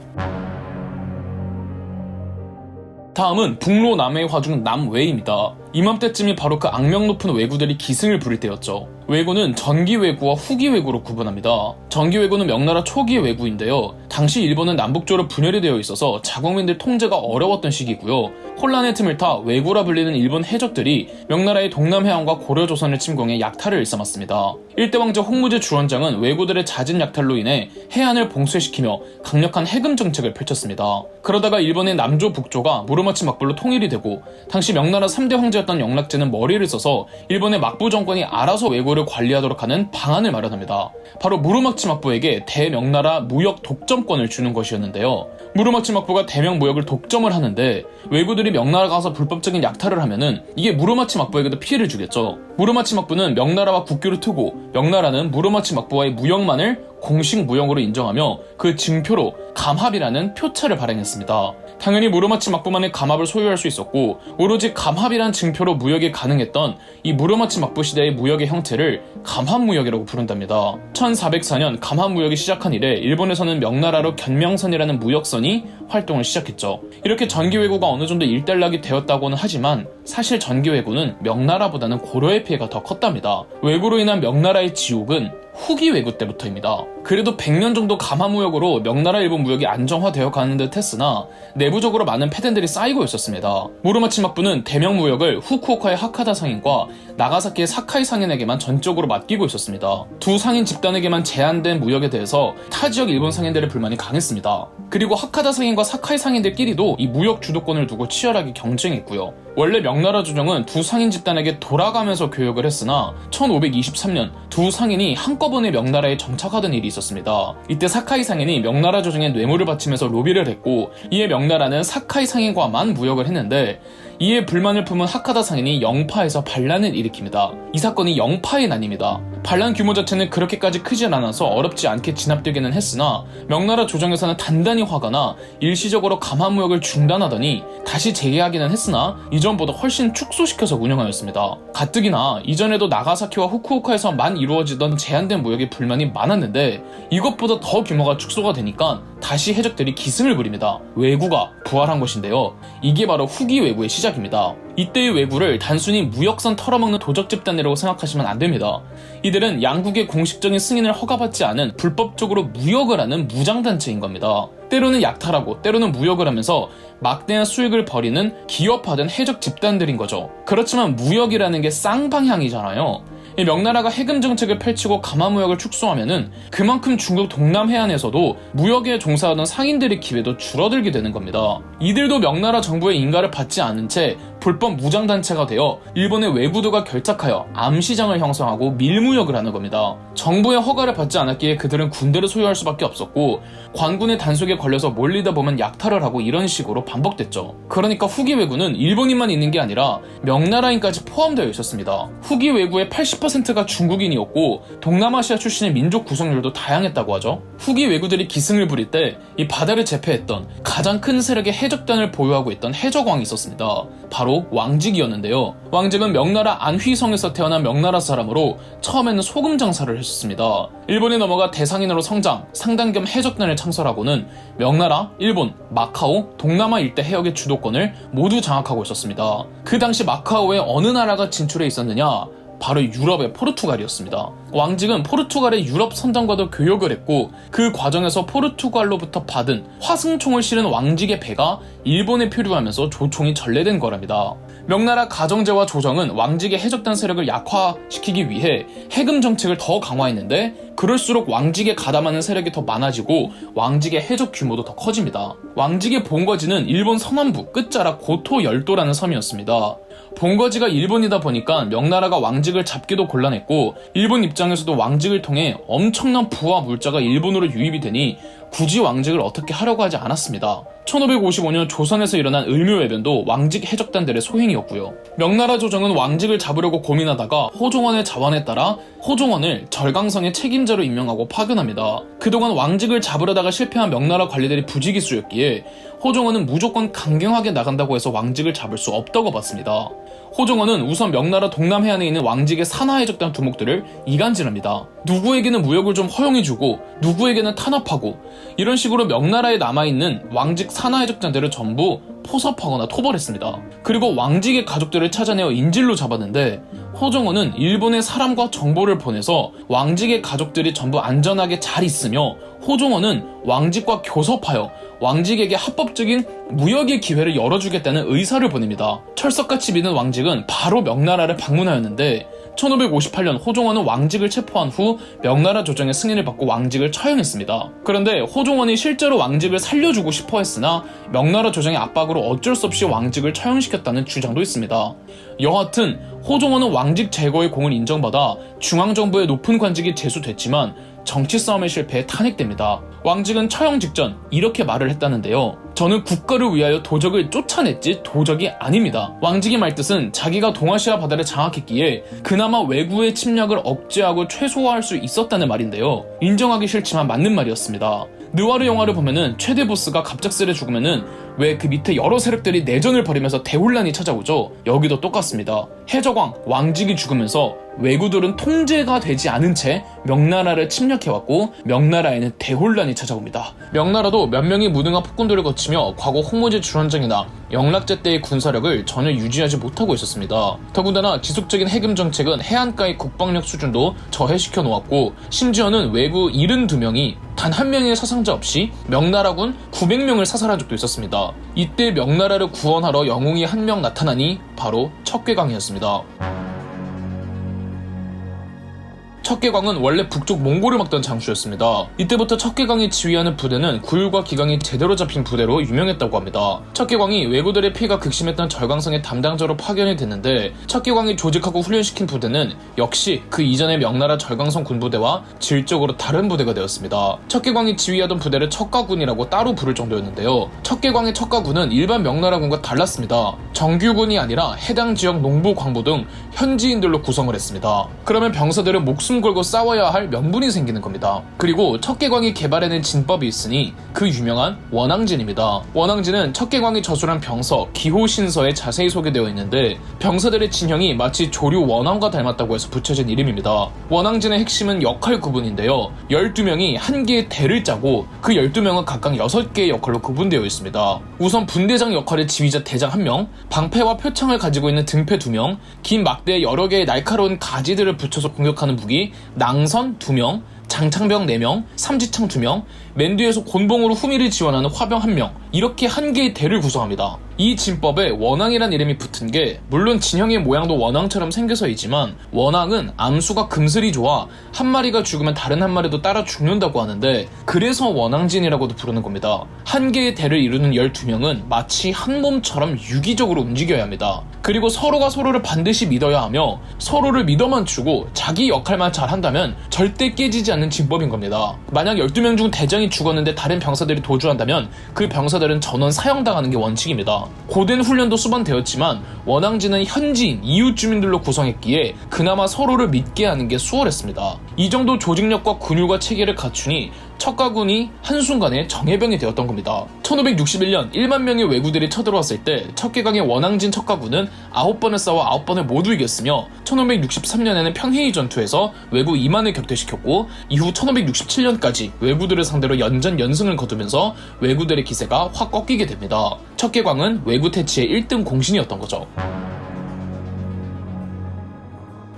다음은 북로 남해의 화중 남웨입니다. 이맘때쯤이 바로 그 악명 높은 왜구들이 기승을 부릴 때였죠. 왜구는 전기왜구와 후기왜구로 구분합니다. 전기왜구는 명나라 초기의 왜구인데요. 당시 일본은 남북조로 분열이 되어 있어서 자국민들 통제가 어려웠던 시기고요. 혼란의 틈을 타 왜구라 불리는 일본 해적들이 명나라의 동남해안과 고려조선을 침공해 약탈을 일삼았습니다. 일대 왕자 홍무제 주원장은 왜구들의 잦은 약탈로 인해 해안을 봉쇄시키며 강력한 해금 정책을 펼쳤습니다. 그러다가 일본의 남조 북조가 무로마치 막부로 통일이 되고 당시 명나라 3대 황제였던 영락제는 머리를 써서 일본의 막부 정권이 알아서 왜구를 관리하도록 하는 방안을 마련합니다. 바로 무로마치 막부에게 대명나라 무역 독점권을 주는 것이었는데요. 무로마치 막부가 대명 무역을 독점을 하는데 왜구들이 명나라 가서 불법적인 약탈을 하면은 이게 무로마치 막부에게도 피해를 주겠죠. 무로마치 막부는 명나라와 국교를 트고 명나라는 무로마치 막부와의 무역만을 공식 무역으로 인정하며 그 증표로 감합이라는 표차를 발행했습니다. 당연히 무로마치 막부만의 감합을 소유할 수 있었고 오로지 감합이란 증표로 무역이 가능했던 이 무로마치 막부 시대의 무역의 형태를 감합무역이라고 부른답니다. 1404년 감합무역이 시작한 이래 일본에서는 명나라로 견명선이라는 무역선이 활동을 시작했죠. 이렇게 전기왜구가 어느 정도 일단락이 되었다고는 하지만 사실 전기왜구는 명나라보다는 고려의 피해가 더 컸답니다. 왜구로 인한 명나라의 지옥은 후기 왜구 때부터입니다. 그래도 100년 정도 감화무역으로 명나라 일본 무역이 안정화되어 가는 듯 했으나 내부적으로 많은 패전들이 쌓이고 있었습니다. 무로마치 막부는 대명 무역을 후쿠오카의 하카다 상인과 나가사키의 사카이 상인에게만 전적으로 맡기고 있었습니다. 두 상인 집단에게만 제한된 무역에 대해서 타 지역 일본 상인들의 불만이 강했습니다. 그리고 하카다 상인과 사카이 상인들끼리도 이 무역 주도권을 두고 치열하게 경쟁했고요. 원래 명나라 조정은 두 상인 집단에게 돌아가면서 교역을 했으나 1523년 두 상인이 한꺼번에 명나라에 정착하던 일이 있었습니다. 이때 사카이 상인이 명나라 조정에 뇌물을 바치면서 로비를 했고 이에 명나라는 사카이 상인과만 무역을 했는데 이에 불만을 품은 하카다 상인이 영파에서 반란을 일으킵니다. 이 사건이 영파의 난입니다. 반란 규모 자체는 그렇게까지 크진 않아서 어렵지 않게 진압되기는 했으나 명나라 조정에서는 단단히 화가 나 일시적으로 감화무역을 중단하더니 다시 재개하기는 했으나 이전보다 훨씬 축소시켜서 운영하였습니다. 가뜩이나 이전에도 나가사키와 후쿠오카에서만 이루어지던 제한된 무역에 불만이 많았는데 이것보다 더 규모가 축소가 되니까 다시 해적들이 기승을 부립니다. 왜구가 부활한 것인데요. 이게 바로 후기 왜구의 시작입니다. 이때의 왜구를 단순히 무역선 털어먹는 도적 집단이라고 생각하시면 안 됩니다. 이들은 양국의 공식적인 승인을 허가받지 않은 불법적으로 무역을 하는 무장단체인 겁니다. 때로는 약탈하고 때로는 무역을 하면서 막대한 수익을 벌이는 기업화된 해적 집단들인 거죠. 그렇지만 무역이라는 게 쌍방향이잖아요. 이 명나라가 해금 정책을 펼치고 감화무역을 축소하면은 그만큼 중국 동남해안에서도 무역에 종사하던 상인들의 기회도 줄어들게 되는 겁니다. 이들도 명나라 정부의 인가를 받지 않은 채 불법 무장단체가 되어 일본의 왜구도가 결착하여 암시장을 형성하고 밀무역을 하는 겁니다. 정부의 허가를 받지 않았기에 그들은 군대를 소유할 수밖에 없었고 관군의 단속에 걸려서 몰리다 보면 약탈을 하고 이런 식으로 반복됐죠. 그러니까 후기 왜구는 일본인만 있는 게 아니라 명나라인까지 포함되어 있었습니다. 후기 왜구의 80%가 중국인이었고 동남아시아 출신의 민족 구성률도 다양했다고 하죠. 후기 왜구들이 기승을 부릴 때 이 바다를 제패했던 가장 큰 세력의 해적단을 보유하고 있던 해적왕이 있었습니다. 바로 왕직이었는데요. 왕직은 명나라 안휘성에서 태어난 명나라 사람으로 처음에는 소금 장사를 했었습니다. 일본에 넘어가 대상인으로 성장, 상단 겸 해적단을 창설하고는 명나라, 일본, 마카오, 동남아 일대 해역의 주도권을 모두 장악하고 있었습니다. 그 당시 마카오에 어느 나라가 진출해 있었느냐? 바로 유럽의 포르투갈이었습니다. 왕직은 포르투갈의 유럽 선장과도 교역을 했고 그 과정에서 포르투갈로부터 받은 화승총을 실은 왕직의 배가 일본에 표류하면서 조총이 전래된 거랍니다. 명나라 가정제와 조정은 왕직의 해적단 세력을 약화시키기 위해 해금 정책을 더 강화했는데 그럴수록 왕직에 가담하는 세력이 더 많아지고 왕직의 해적 규모도 더 커집니다. 왕직의 본거지는 일본 서남부 끝자락 고토 열도라는 섬이었습니다. 본거지가 일본이다 보니까 명나라가 왕직을 잡기도 곤란했고 일본 입장에서도 왕직을 통해 엄청난 부와 물자가 일본으로 유입이 되니 굳이 왕직을 어떻게 하려고 하지 않았습니다. 1555년 조선에서 일어난 을묘해변도 왕직 해적단들의 소행이었고요. 명나라 조정은 왕직을 잡으려고 고민하다가 호종원의 자원에 따라 호종원을 절강성의 책임자로 임명하고 파견합니다. 그동안 왕직을 잡으려다가 실패한 명나라 관리들이 부지기수였기에 호종원은 무조건 강경하게 나간다고 해서 왕직을 잡을 수 없다고 봤습니다. 호종원은 우선 명나라 동남 해안에 있는 왕직의 산하해적단 두목들을 이간질합니다. 누구에게는 무역을 좀 허용해주고 누구에게는 탄압하고 이런 식으로 명나라에 남아있는 왕직 산하해적단들을 전부 포섭하거나 토벌했습니다. 그리고 왕직의 가족들을 찾아내어 인질로 잡았는데 호종원은 일본에 사람과 정보를 보내서 왕직의 가족들이 전부 안전하게 잘 있으며 호종원은 왕직과 교섭하여 왕직에게 합법적인 무역의 기회를 열어주겠다는 의사를 보냅니다. 철석같이 믿은 왕직은 바로 명나라를 방문하였는데 1558년 호종원은 왕직을 체포한 후 명나라 조정의 승인을 받고 왕직을 처형했습니다. 그런데 호종원이 실제로 왕직을 살려주고 싶어 했으나 명나라 조정의 압박으로 어쩔 수 없이 왕직을 처형시켰다는 주장도 있습니다. 여하튼 호종원은 왕직 제거의 공을 인정받아 중앙정부의 높은 관직이 제수됐지만 정치 싸움에 실패해 탄핵됩니다. 왕직은 처형 직전 이렇게 말을 했다는데요. 저는 국가를 위하여 도적을 쫓아냈지 도적이 아닙니다. 왕직의 말뜻은 자기가 동아시아 바다를 장악했기에 그나마 외구의 침략을 억제하고 최소화할 수 있었다는 말인데요. 인정하기 싫지만 맞는 말이었습니다. 느와르 영화를 보면은 최대 보스가 갑작스레 죽으면은 왜 그 밑에 여러 세력들이 내전을 벌이면서 대혼란이 찾아오죠. 여기도 똑같습니다. 해적왕 왕직이 죽으면서 왜구들은 통제가 되지 않은 채 명나라를 침략해왔고 명나라에는 대혼란이 찾아옵니다. 명나라도 몇 명이 무능한 폭군들을 거치며 과거 홍무제 주원장이나 영락제 때의 군사력을 전혀 유지하지 못하고 있었습니다. 더군다나 지속적인 해금 정책은 해안가의 국방력 수준도 저해시켜 놓았고 심지어는 왜구 72명이 단 한 명의 사상자 없이 명나라군 900명을 사살한 적도 있었습니다. 이때 명나라를 구원하러 영웅이 한 명 나타나니 바로 척괴광이었습니다. 척괴광은 원래 북쪽 몽골을 막던 장수였습니다. 이때부터 척괴광이 지휘하는 부대는 굴과 기강이 제대로 잡힌 부대로 유명했다고 합니다. 척괴광이 왜구들의 피해가 극심했던 절강성의 담당자로 파견이 됐는데 척괴광이 조직하고 훈련시킨 부대는 역시 그 이전의 명나라 절강성 군부대와 질적으로 다른 부대가 되었습니다. 척괴광이 지휘하던 부대를 척가군이라고 따로 부를 정도였는데요. 척괴광의 척가군은 일반 명나라군과 달랐습니다. 정규군이 아니라 해당 지역 농부, 광부 등 현지인들로 구성을 했습니다. 그러면 병사들은 목숨 걸고 싸워야 할 명분이 생기는 겁니다. 그리고 척괴광이 개발해낸 진법이 있으니 그 유명한 원앙진입니다. 원앙진은 척괴광이 저술한 병서, 기호신서에 자세히 소개되어 있는데 병사들의 진형이 마치 조류 원앙과 닮았다고 해서 붙여진 이름입니다. 원앙진의 핵심은 역할 구분인데요. 12명이 한 개의 대를 짜고 그 12명은 각각 6개의 역할로 구분되어 있습니다. 우선 분대장 역할의 지휘자 대장 1명, 방패와 표창을 가지고 있는 등패 2명, 긴 막대에 여러 개의 날카로운 가지들을 붙여서 공격하는 무기 낭선 2명, 장창병 4명, 삼지창 2명, 맨 뒤에서 곤봉으로 후미를 지원하는 화병 1명, 이렇게 한 개의 대를 구성합니다. 이 진법에 원앙이란 이름이 붙은 게 물론 진형의 모양도 원앙처럼 생겨서이지만 원앙은 암수가 금슬이 좋아 한 마리가 죽으면 다른 한 마리도 따라 죽는다고 하는데 그래서 원앙진이라고도 부르는 겁니다. 한 개의 대를 이루는 12명은 마치 한 몸처럼 유기적으로 움직여야 합니다. 그리고 서로가 서로를 반드시 믿어야 하며 서로를 믿어만 주고 자기 역할만 잘한다면 절대 깨지지 않는 진법인 겁니다. 만약 12명 중 대장이 죽었는데 다른 병사들이 도주한다면 그 병사들은 전원 사형당하는 게 원칙입니다. 고된 훈련도 수반되었지만 원앙진은 현지인, 이웃 주민들로 구성했기에 그나마 서로를 믿게 하는 게 수월했습니다. 이 정도 조직력과 근육과 체계를 갖추니 척가군이 한순간에 정예병이 되었던 겁니다. 1561년 1만 명의 왜구들이 쳐들어왔을 때 척괴광의 원앙진 척가군은 9번을 싸워 9번을 모두 이겼으며 1563년에는 평해이 전투에서 왜구 2만을 격퇴시켰고 이후 1567년까지 왜구들을 상대로 연전 연승을 거두면서 왜구들의 기세가 확 꺾이게 됩니다. 척괴광은 왜구 퇴치의 1등 공신이었던 거죠.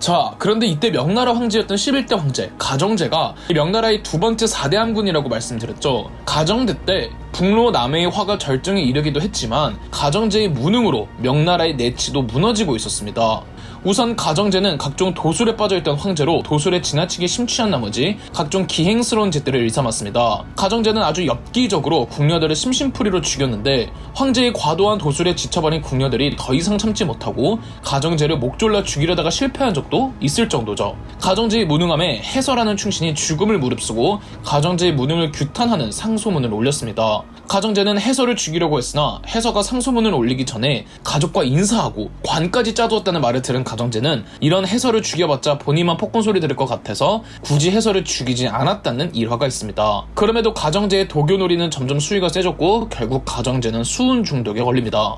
자, 그런데 이때 명나라 황제였던 11대 황제 가정제가 이 명나라의 두 번째 4대 암군이라고 말씀드렸죠. 가정대 때 북로 남해의 화가 절정에 이르기도 했지만 가정제의 무능으로 명나라의 내치도 무너지고 있었습니다. 우선 가정제는 각종 도술에 빠져있던 황제로 도술에 지나치게 심취한 나머지 각종 기행스러운 짓들을 일삼았습니다. 가정제는 아주 엽기적으로 궁녀들을 심심풀이로 죽였는데 황제의 과도한 도술에 지쳐버린 궁녀들이 더 이상 참지 못하고 가정제를 목 졸라 죽이려다가 실패한 적도 있을 정도죠. 가정제의 무능함에 해서라는 충신이 죽음을 무릅쓰고 가정제의 무능을 규탄하는 상소문을 올렸습니다. 가정제는 해서를 죽이려고 했으나 해서가 상소문을 올리기 전에 가족과 인사하고 관까지 짜두었다는 말을 들은 가정제는 이런 해서를 죽여봤자 본인만 폭군 소리 들을 것 같아서 굳이 해서를 죽이지 않았다는 일화가 있습니다. 그럼에도 가정제의 도교놀이는 점점 수위가 세졌고 결국 가정제는 수은 중독에 걸립니다.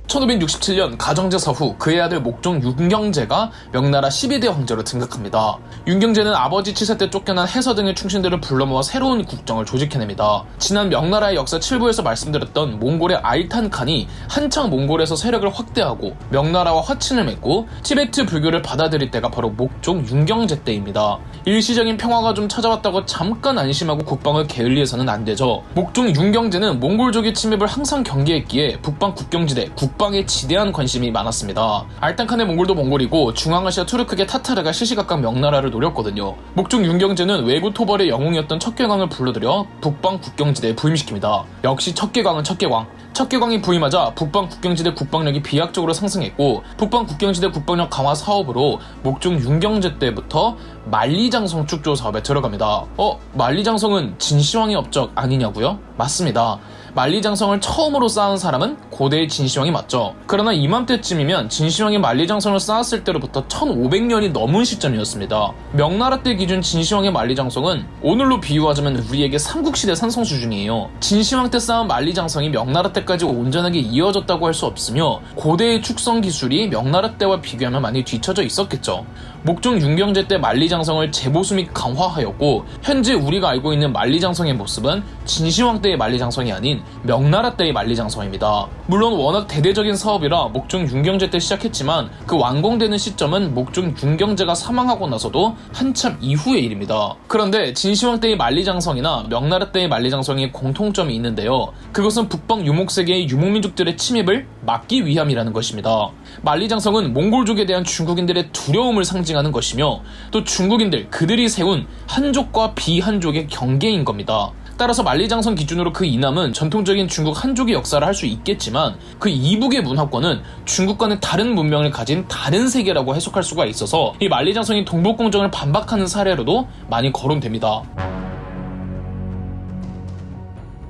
1567년 가정제 사후 그의 아들 목종 윤경제가 명나라 12대 황제로 등극합니다. 윤경제는 아버지 치세 때 쫓겨난 해서 등의 충신들을 불러 모아 새로운 국정을 조직해냅니다. 지난 명나라의 역사 7부에서 말씀드렸던 몽골의 알탄칸이 한창 몽골에서 세력을 확대하고 명나라와 화친을 맺고 티베트 불교를 받아들일 때가 바로 목종 윤경제 때입니다. 일시적인 평화가 좀 찾아왔다고 잠깐 안심하고 국방을 게을리해서는 안 되죠. 목종 윤경제는 몽골족의 침입을 항상 경계했기에 북방 국경지대 국방에 지대한 관심이 많았습니다. 알탄칸의 몽골도 몽골이고 중앙아시아 투르크계 타타르가 시시각각 명나라를 노렸거든요. 목종 윤경제는 외구 토벌의 영웅이었던 척계광을 불러들여 북방 국경지대에 부임시킵니다. 역시 척계광은 척계광. 척계광이 부임하자 북방 국경지대 국방력이 비약적으로 상승했고 북방 국경지대 국방력 강화 사업으로 목종 윤경제 때부터 만리장성 축조 사업에 들어갑니다. 만리장성은 진시황의 업적 아니냐고요? 맞습니다. 만리장성을 처음으로 쌓은 사람은 고대의 진시황이 맞죠. 그러나 이맘때쯤이면 진시황이 만리장성을 쌓았을 때로부터 1500년이 넘은 시점이었습니다. 명나라 때 기준 진시황의 만리장성은 오늘로 비유하자면 우리에게 삼국시대 산성 수준이에요. 진시황 때 쌓은 만리장성이 명나라 때까지 온전하게 이어졌다고 할 수 없으며 고대의 축성 기술이 명나라 때와 비교하면 많이 뒤처져 있었겠죠. 목종 윤경제 때 만리장성을 재보수 및 강화하였고 현재 우리가 알고 있는 만리장성의 모습은 진시황 때의 만리장성이 아닌 명나라 때의 만리장성입니다. 물론 워낙 대대적인 사업이라 목종 윤경제 때 시작했지만 그 완공되는 시점은 목종 윤경제가 사망하고 나서도 한참 이후의 일입니다. 그런데 진시황 때의 만리장성이나 명나라 때의 만리장성에 공통점이 있는데요. 그것은 북방 유목세계의 유목민족들의 침입을 막기 위함이라는 것입니다. 만리장성은 몽골족에 대한 중국인들의 두려움을 상징하는 것이며 또 중국인들 그들이 세운 한족과 비한족의 경계인 겁니다. 따라서 만리장성 기준으로 그 이남은 전통적인 중국 한족의 역사를 할 수 있겠지만 그 이북의 문화권은 중국과는 다른 문명을 가진 다른 세계라고 해석할 수가 있어서 이 만리장성이 동북공정을 반박하는 사례로도 많이 거론됩니다.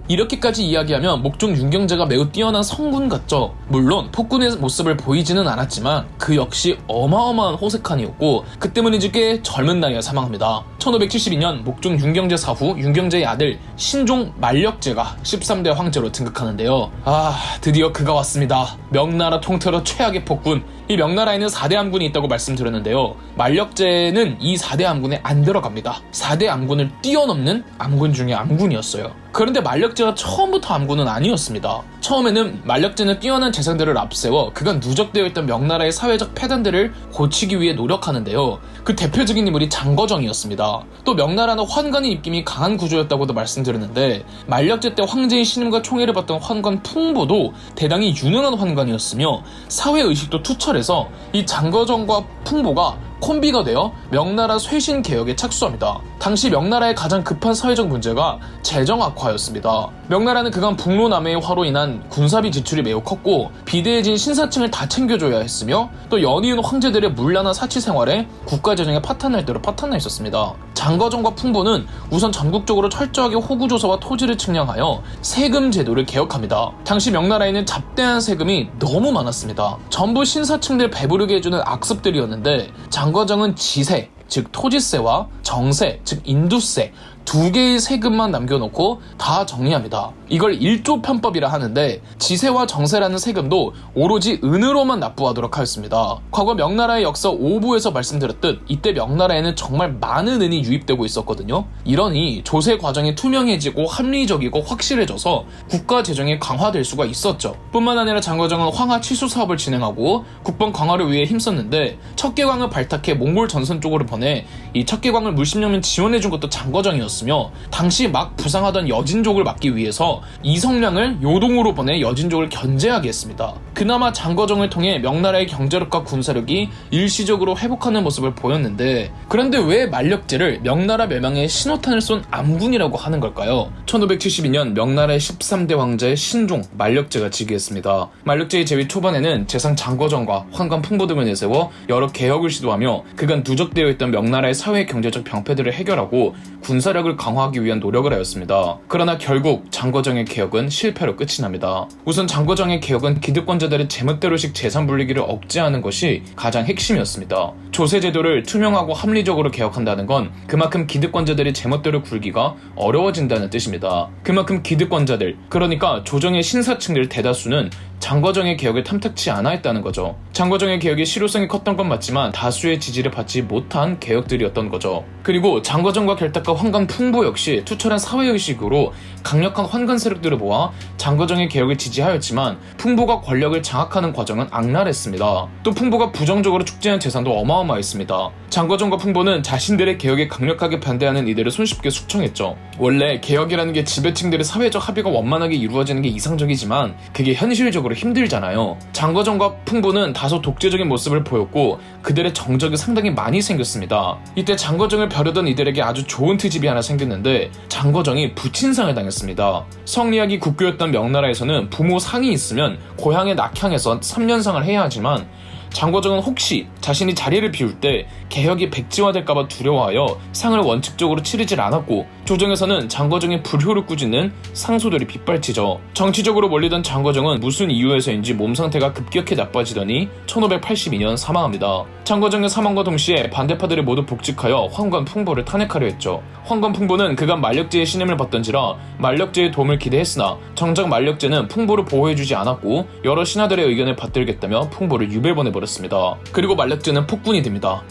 이렇게까지 이야기하면 목종 윤경제가 매우 뛰어난 성군 같죠. 물론 폭군의 모습을 보이지는 않았지만 그 역시 어마어마한 호색한이었고 그 때문인지 꽤 젊은 나이에 사망합니다. 1572년 목종 윤경제 사후 윤경제의 아들 신종 만력제가 13대 황제로 등극하는데요. 드디어 그가 왔습니다. 명나라 통틀어 최악의 폭군. 이 명나라에는 4대 암군이 있다고 말씀드렸는데요. 만력제는 이 4대 암군에 안 들어갑니다. 4대 암군을 뛰어넘는 암군 중에 암군이었어요. 그런데 만력제가 처음부터 암군은 아니었습니다. 처음에는 만력제는 뛰어난 재상들을 앞세워 그가 누적되어 있던 명나라의 사회적 폐단들을 고치기 위해 노력하는데요. 그 대표적인 인물이 장거정이었습니다. 또 명나라는 환관의 입김이 강한 구조였다고도 말씀드렸는데 만력제 때 황제의 신임과 총애를 받던 환관 풍보도 대단히 유능한 환관이었으며 사회의식도 투철해서 이 장거정과 풍보가 콤비가 되어 명나라 쇄신 개혁에 착수합니다. 당시 명나라의 가장 급한 사회적 문제가 재정 악화였습니다. 명나라는 그간 북로 남해의 화로 인한 군사비 지출이 매우 컸고 비대해진 신사층을 다 챙겨줘야 했으며 또 연이은 황제들의 문란한 사치 생활에 국가 재정에 파탄날 대로 파탄나 있었습니다. 장거정과 풍보는 우선 전국적으로 철저하게 호구 조사와 토지를 측량하여 세금 제도를 개혁합니다. 당시 명나라에는 잡대한 세금이 너무 많았습니다. 전부 신사층들 배부르게 해주는 악습들이었는데 장거정은 지세, 즉 토지세와 정세, 즉 인두세, 2개의 세금만 남겨놓고 다 정리합니다. 이걸 1조 편법이라 하는데 지세와 정세라는 세금도 오로지 은으로만 납부하도록 하였습니다. 과거 명나라의 역사 5부에서 말씀드렸듯 이때 명나라에는 정말 많은 은이 유입되고 있었거든요. 이러니 조세 과정이 투명해지고 합리적이고 확실해져서 국가 재정이 강화될 수가 있었죠. 뿐만 아니라 장거정은 황하 치수 사업을 진행하고 국방 강화를 위해 힘썼는데 척계광을 발탁해 몽골 전선 쪽으로 보내 이 척계광을 물심령면 지원해준 것도 장거정이었으며 당시 막 부상하던 여진족을 막기 위해서 이성량을 요동으로 보내 여진족을 견제하게 했습니다. 그나마 장거정을 통해 명나라의 경제력과 군사력이 일시적으로 회복하는 모습을 보였는데 그런데 왜 만력제를 명나라 멸망의 신호탄을 쏜 암군이라고 하는 걸까요? 1572년 명나라의 13대 왕자의 신종 만력제가 즉위했습니다. 만력제의 재위 초반에는 재상 장거정과 환관 풍보 등을 내세워 여러 개혁을 시도하며 그간 누적되어 있던 명나라의 사회 경제적 병폐들을 해결하고 군사력을 강화하기 위한 노력을 하였습니다. 그러나 결국 장거정의 개혁은 실패로 끝이 납니다. 우선 장거정의 개혁은 기득권자들의 제멋대로식 재산 분리기를 억제하는 것이 가장 핵심이었습니다. 조세제도를 투명하고 합리적으로 개혁한다는 건 그만큼 기득권자들이 제멋대로 굴기가 어려워진다는 뜻입니다. 그만큼 기득권자들, 그러니까 조정의 신사층들 대다수는 장거정의 개혁을 탐탁치 않아 했다는 거죠. 장거정의 개혁이 실효성이 컸던 건 맞지만 다수의 지지를 받지 못한 개혁들이었던 거죠. 그리고 장거정과 결탁과 환관 풍보 역시 투철한 사회의식으로 강력한 환관 세력들을 모아 장거정의 개혁을 지지하였지만 풍보가 권력을 장악하는 과정은 악랄했습니다. 또 풍보가 부정적으로 축제한 재산도 어마어마했습니다. 장거정과 풍보는 자신들의 개혁에 강력하게 반대하는 이들을 손쉽게 숙청했죠. 원래 개혁이라는 게 지배층들의 사회적 합의가 원만하게 이루어지는 게 이상적이지만 그게 현실적으로 힘들잖아요. 장거정과 풍보는 다소 독재적인 모습을 보였고 그들의 정적이 상당히 많이 생겼습니다. 이때 장거정을 벼르던 이들에게 아주 좋은 트집이 하나 생겼는데 장거정이 부친상을 당했습니다. 성리학이 국교였던 명나라에서는 부모 상이 있으면 고향에 낙향해서 3년상을 해야 하지만 장거정은 혹시 자신이 자리를 비울 때 개혁이 백지화될까봐 두려워하여 상을 원칙적으로 치르질 않았고 조정에서는 장거정의 불효를 꾸짖는 상소들이 빗발치죠. 정치적으로 몰리던 장거정은 무슨 이유에서인지 몸 상태가 급격히 나빠지더니 1582년 사망합니다. 장거정의 사망과 동시에 반대파들이 모두 복직하여 환관 풍보를 탄핵하려 했죠. 환관 풍보는 그간 만력제의 신임을 받던지라 만력제의 도움을 기대했으나 정작 만력제는 풍보를 보호해주지 않았고 여러 신하들의 의견을 받들겠다며 풍보를 유배보내버렸습니다. 그리고 만력제는 폭군이 됩니다.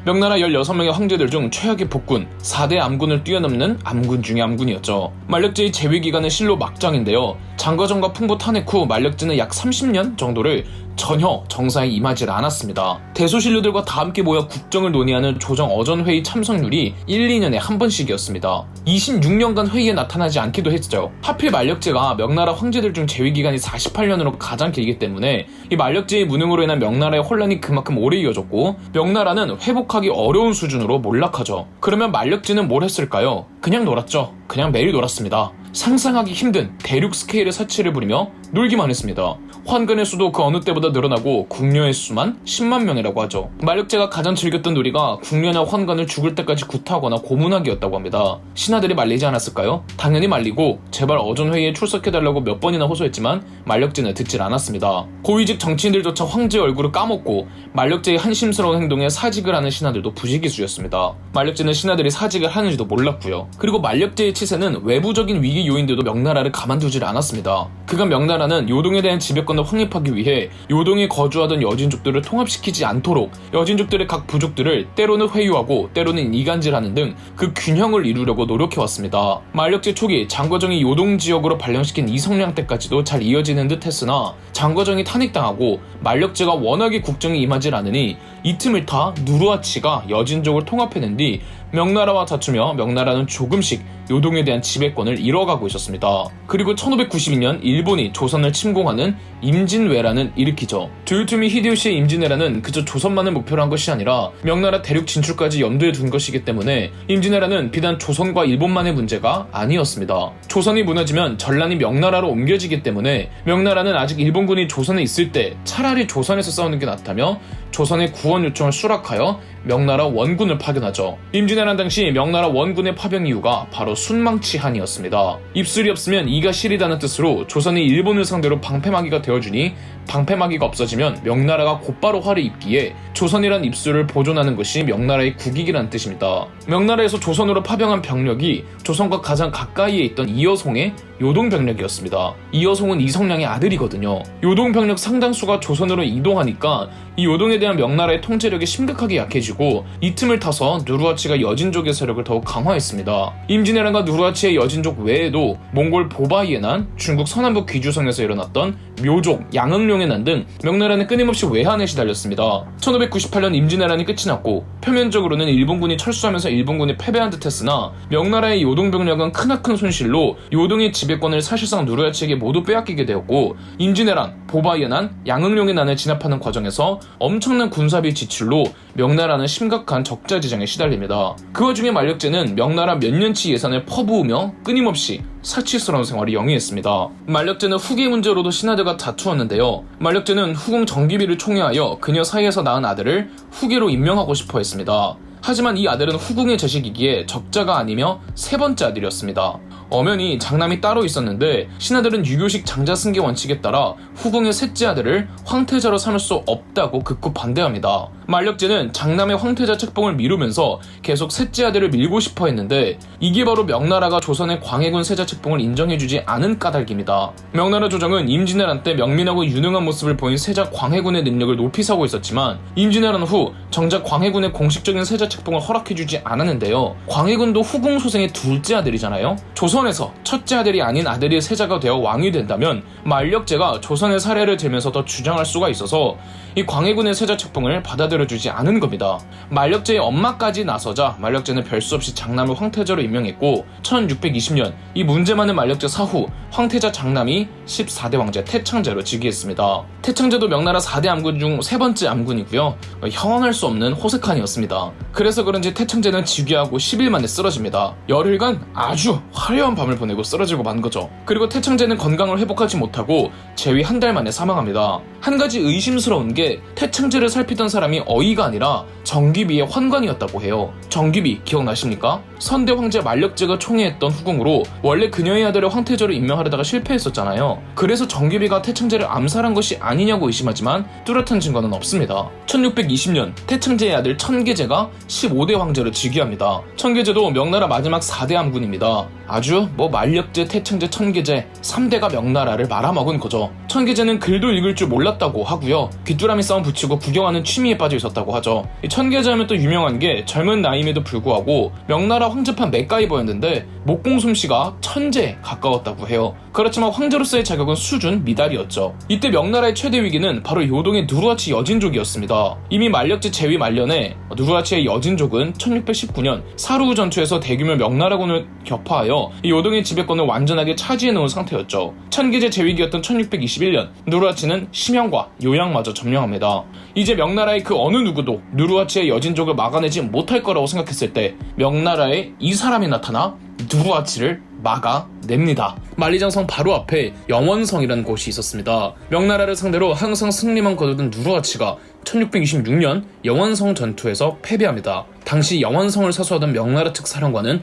명나라 16명의 황제들 중 최악의 폭군, 4대 암군을 뛰어넘는 암군 중의 암군이었죠. 만력제의 재위기간은 실로 막장인데요. 장거정과 풍보 탄핵 후 만력제는 약 30년 정도를 전혀 정사에 임하지 않았습니다. 대소신료들과 다 함께 모여 국정을 논의하는 조정 어전회의 참석률이 1, 2년에 한 번씩이었습니다. 26년간 회의에 나타나지 않기도 했죠. 하필 만력제가 명나라 황제들 중 재위기간이 48년으로 가장 길기 때문에 이 만력제의 무능으로 인한 명나라의 혼란이 그만큼 오래 이어졌고 명나라는 회복하기 어려운 수준으로 몰락하죠. 그러면 만력제는 뭘 했을까요? 그냥 놀았죠. 그냥 매일 놀았습니다. 상상하기 힘든 대륙 스케일의 사치를 부리며 놀기만 했습니다. 환관의 수도 그 어느 때보다 늘어나고 궁녀의 수만 10만 명이라고 하죠. 만력제가 가장 즐겼던 놀이가 궁녀나 환관을 죽을 때까지 구타하거나 고문하기였다고 합니다. 신하들이 말리지 않았을까요? 당연히 말리고 제발 어전회의에 출석해달라고 몇 번이나 호소했지만 만력제는 듣질 않았습니다. 고위직 정치인들조차 황제의 얼굴을 까먹고 만력제의 한심스러운 행동에 사직을 하는 신하들도 부지기수였습니다. 만력제는 신하들이 사직을 하는지도 몰랐고요. 그리고 만력제의 치세는 외부적인 위기 요인들도 명나라를 가만두질 않았습니다. 그간 명나라는 요동에 대한 지배권을 확립하기 위해 요동에 거주하던 여진족들을 통합시키지 않도록 여진족들의 각 부족들을 때로는 회유하고 때로는 이간질하는 등 그 균형을 이루려고 노력해왔습니다. 만력제 초기 장거정이 요동 지역으로 발령시킨 이성량 때까지도 잘 이어지는 듯 했으나 장거정이 탄핵당하고 만력제가 워낙에 국정에 임하질 않으니 이 틈을 타 누르하치가 여진족을 통합해낸 뒤 명나라와 다투며 명나라는 조금씩 요동에 대한 지배권을 잃어가고 있었습니다. 그리고 1592년 일본이 조선을 침공하는 임진왜란을 일으키죠. 도요토미 히데요시의 임진왜란은 그저 조선만을 목표로 한 것이 아니라 명나라 대륙 진출까지 염두에 둔 것이기 때문에 임진왜란은 비단 조선과 일본만의 문제가 아니었습니다. 조선이 무너지면 전란이 명나라로 옮겨지기 때문에 명나라는 아직 일본군이 조선에 있을 때 차라리 조선에서 싸우는 게 낫다며 조선의 구원 구원 요청을 수락하여 명나라 원군을 파견하죠. 임진왜란 당시 명나라 원군의 파병 이유가 바로 순망치한이었습니다. 입술이 없으면 이가 시리다는 뜻으로 조선이 일본을 상대로 방패막이가 되어주니 방패막이가 없어지면 명나라가 곧바로 화를 입기에 조선이란 입술을 보존하는 것이 명나라의 국익이라는 뜻입니다. 명나라에서 조선으로 파병한 병력이 조선과 가장 가까이에 있던 이여송의 요동병력이었습니다. 이여송은 이성량의 아들이거든요. 요동병력 상당수가 조선으로 이동하니까 이 요동에 대한 명나라의 통제력이 심각하게 약해지고 이 틈을 타서 누르하치가 여진족의 세력을 더욱 강화했습니다. 임진왜란과 누르하치의 여진족 외에도 몽골 보바이의 난, 중국 서남부 귀주성에서 일어났던 묘족, 양흥룡의 난 등 명나라는 끊임없이 외환에 시달렸습니다. 1598년 임진왜란이 끝이 났고 표면적으로는 일본군이 철수하면서 일본군이 패배한 듯 했으나 명나라의 요동병력은 크나큰 손실로 요동의 지배권을 사실상 누르하치에게 모두 빼앗기게 되었고 임진왜란, 보바이의 난, 양흥룡의 난을 진압하는 과정에서 엄청난 군사비 지출로 명나라는 심각한 적자지장에 시달립니다. 그 와중에 만력제는 명나라 몇 년치 예산을 퍼부으며 끊임없이 사치스러운 생활을 영위했습니다. 만력제는 후계 문제로도 신하들과 다투었는데요. 만력제는 후궁 정기비를 총애하여 그녀 사이에서 낳은 아들을 후계로 임명하고 싶어 했습니다. 하지만 이 아들은 후궁의 자식이기에 적자가 아니며 세 번째 아들이었습니다. 엄연히 장남이 따로 있었는데 신하들은 유교식 장자승계 원칙에 따라 후궁의 셋째 아들을 황태자로 삼을 수 없다고 극구 반대합니다. 만력제는 장남의 황태자 책봉을 미루면서 계속 셋째 아들을 밀고 싶어 했는데 이게 바로 명나라가 조선의 광해군 세자 책봉을 인정해주지 않은 까닭입니다. 명나라 조정은 임진왜란 때 명민하고 유능한 모습을 보인 세자 광해군의 능력을 높이 사고 있었지만 임진왜란 후 정작 광해군의 공식적인 세자 책봉을 허락해주지 않았는데요. 광해군도 후궁 소생의 둘째 아들이잖아요. 조선에서 첫째 아들이 아닌 아들이 세자가 되어 왕이 된다면 만력제가 조선의 사례를 들면서 더 주장할 수가 있어서 이 광해군의 세자 책봉을 받아들여주지 않은 겁니다. 만력제의 엄마까지 나서자 만력제는 별 수 없이 장남을 황태자로 임명했고 1620년 이 문제 많은 만력제 사후 황태자 장남이 14대 왕제 태창제로 즉위했습니다. 태창제도 명나라 4대 암군 중 세 번째 암군이고요. 형언할 수 없는 호색한이었습니다. 그래서 그런지 태창제는 즉위하고 10일 만에 쓰러집니다. 열흘간 아주 화려한 밤을 보내고 쓰러지고 만 거죠. 그리고 태창제는 건강을 회복하지 못하고 재위 한 달 만에 사망합니다. 한 가지 의심스러운 게 태창제를 살피던 사람이 어이가 아니라 정귀비의 환관이었다고 해요. 정귀비 기억나십니까? 선대 황제 만력제가 총애했던 후궁으로 원래 그녀의 아들을 황태자로 임명하려다가 실패했었잖아요. 그래서 정귀비가 태창제를 암살한 것이 아니냐고 의심하지만 뚜렷한 증거는 없습니다. 1620년 태창제의 아들 천계제가 15대 황제로 즉위합니다. 천계제도 명나라 마지막 4대 암군입니다. 아주 만력제, 태창제, 천계제 3대가 명나라를 말아먹은 거죠. 천계제는 글도 읽을 줄 몰랐다고 하고요. 귀뚜라미 싸움 붙이고 구경하는 취미에 빠져 있었다고 하죠. 천계제 하면 또 유명한 게 젊은 나이임에도 불구하고 명나라 황제판 맥가이버였는데 목공 솜씨가 천재에 가까웠다고 해요. 그렇지만 황제로서의 자격은 수준 미달이었죠. 이때 명나라의 최대 위기는 바로 요동의 누르하치 여진족이었습니다. 이미 만력제 재위 말년에 누르하치의 여진족은 1619년 사루우 전투에서 대규모 명나라군을 격파하여 이 요동의 지배권을 완전하게 차지해놓은 상태였죠. 천계제 재위기였던 1621년 누르하치는 심양과 요양마저 점령합니다. 이제 명나라의 그 어느 누구도 누르하치의 여진족을 막아내지 못할 거라고 생각했을 때 명나라에 이 사람이 나타나 누르하치를 막아냅니다. 만리장성 바로 앞에 영원성이라는 곳이 있었습니다. 명나라를 상대로 항상 승리만 거두던 누르하치가 1626년 영원성 전투에서 패배합니다. 당시 영원성을 사수하던 명나라 측 사령관은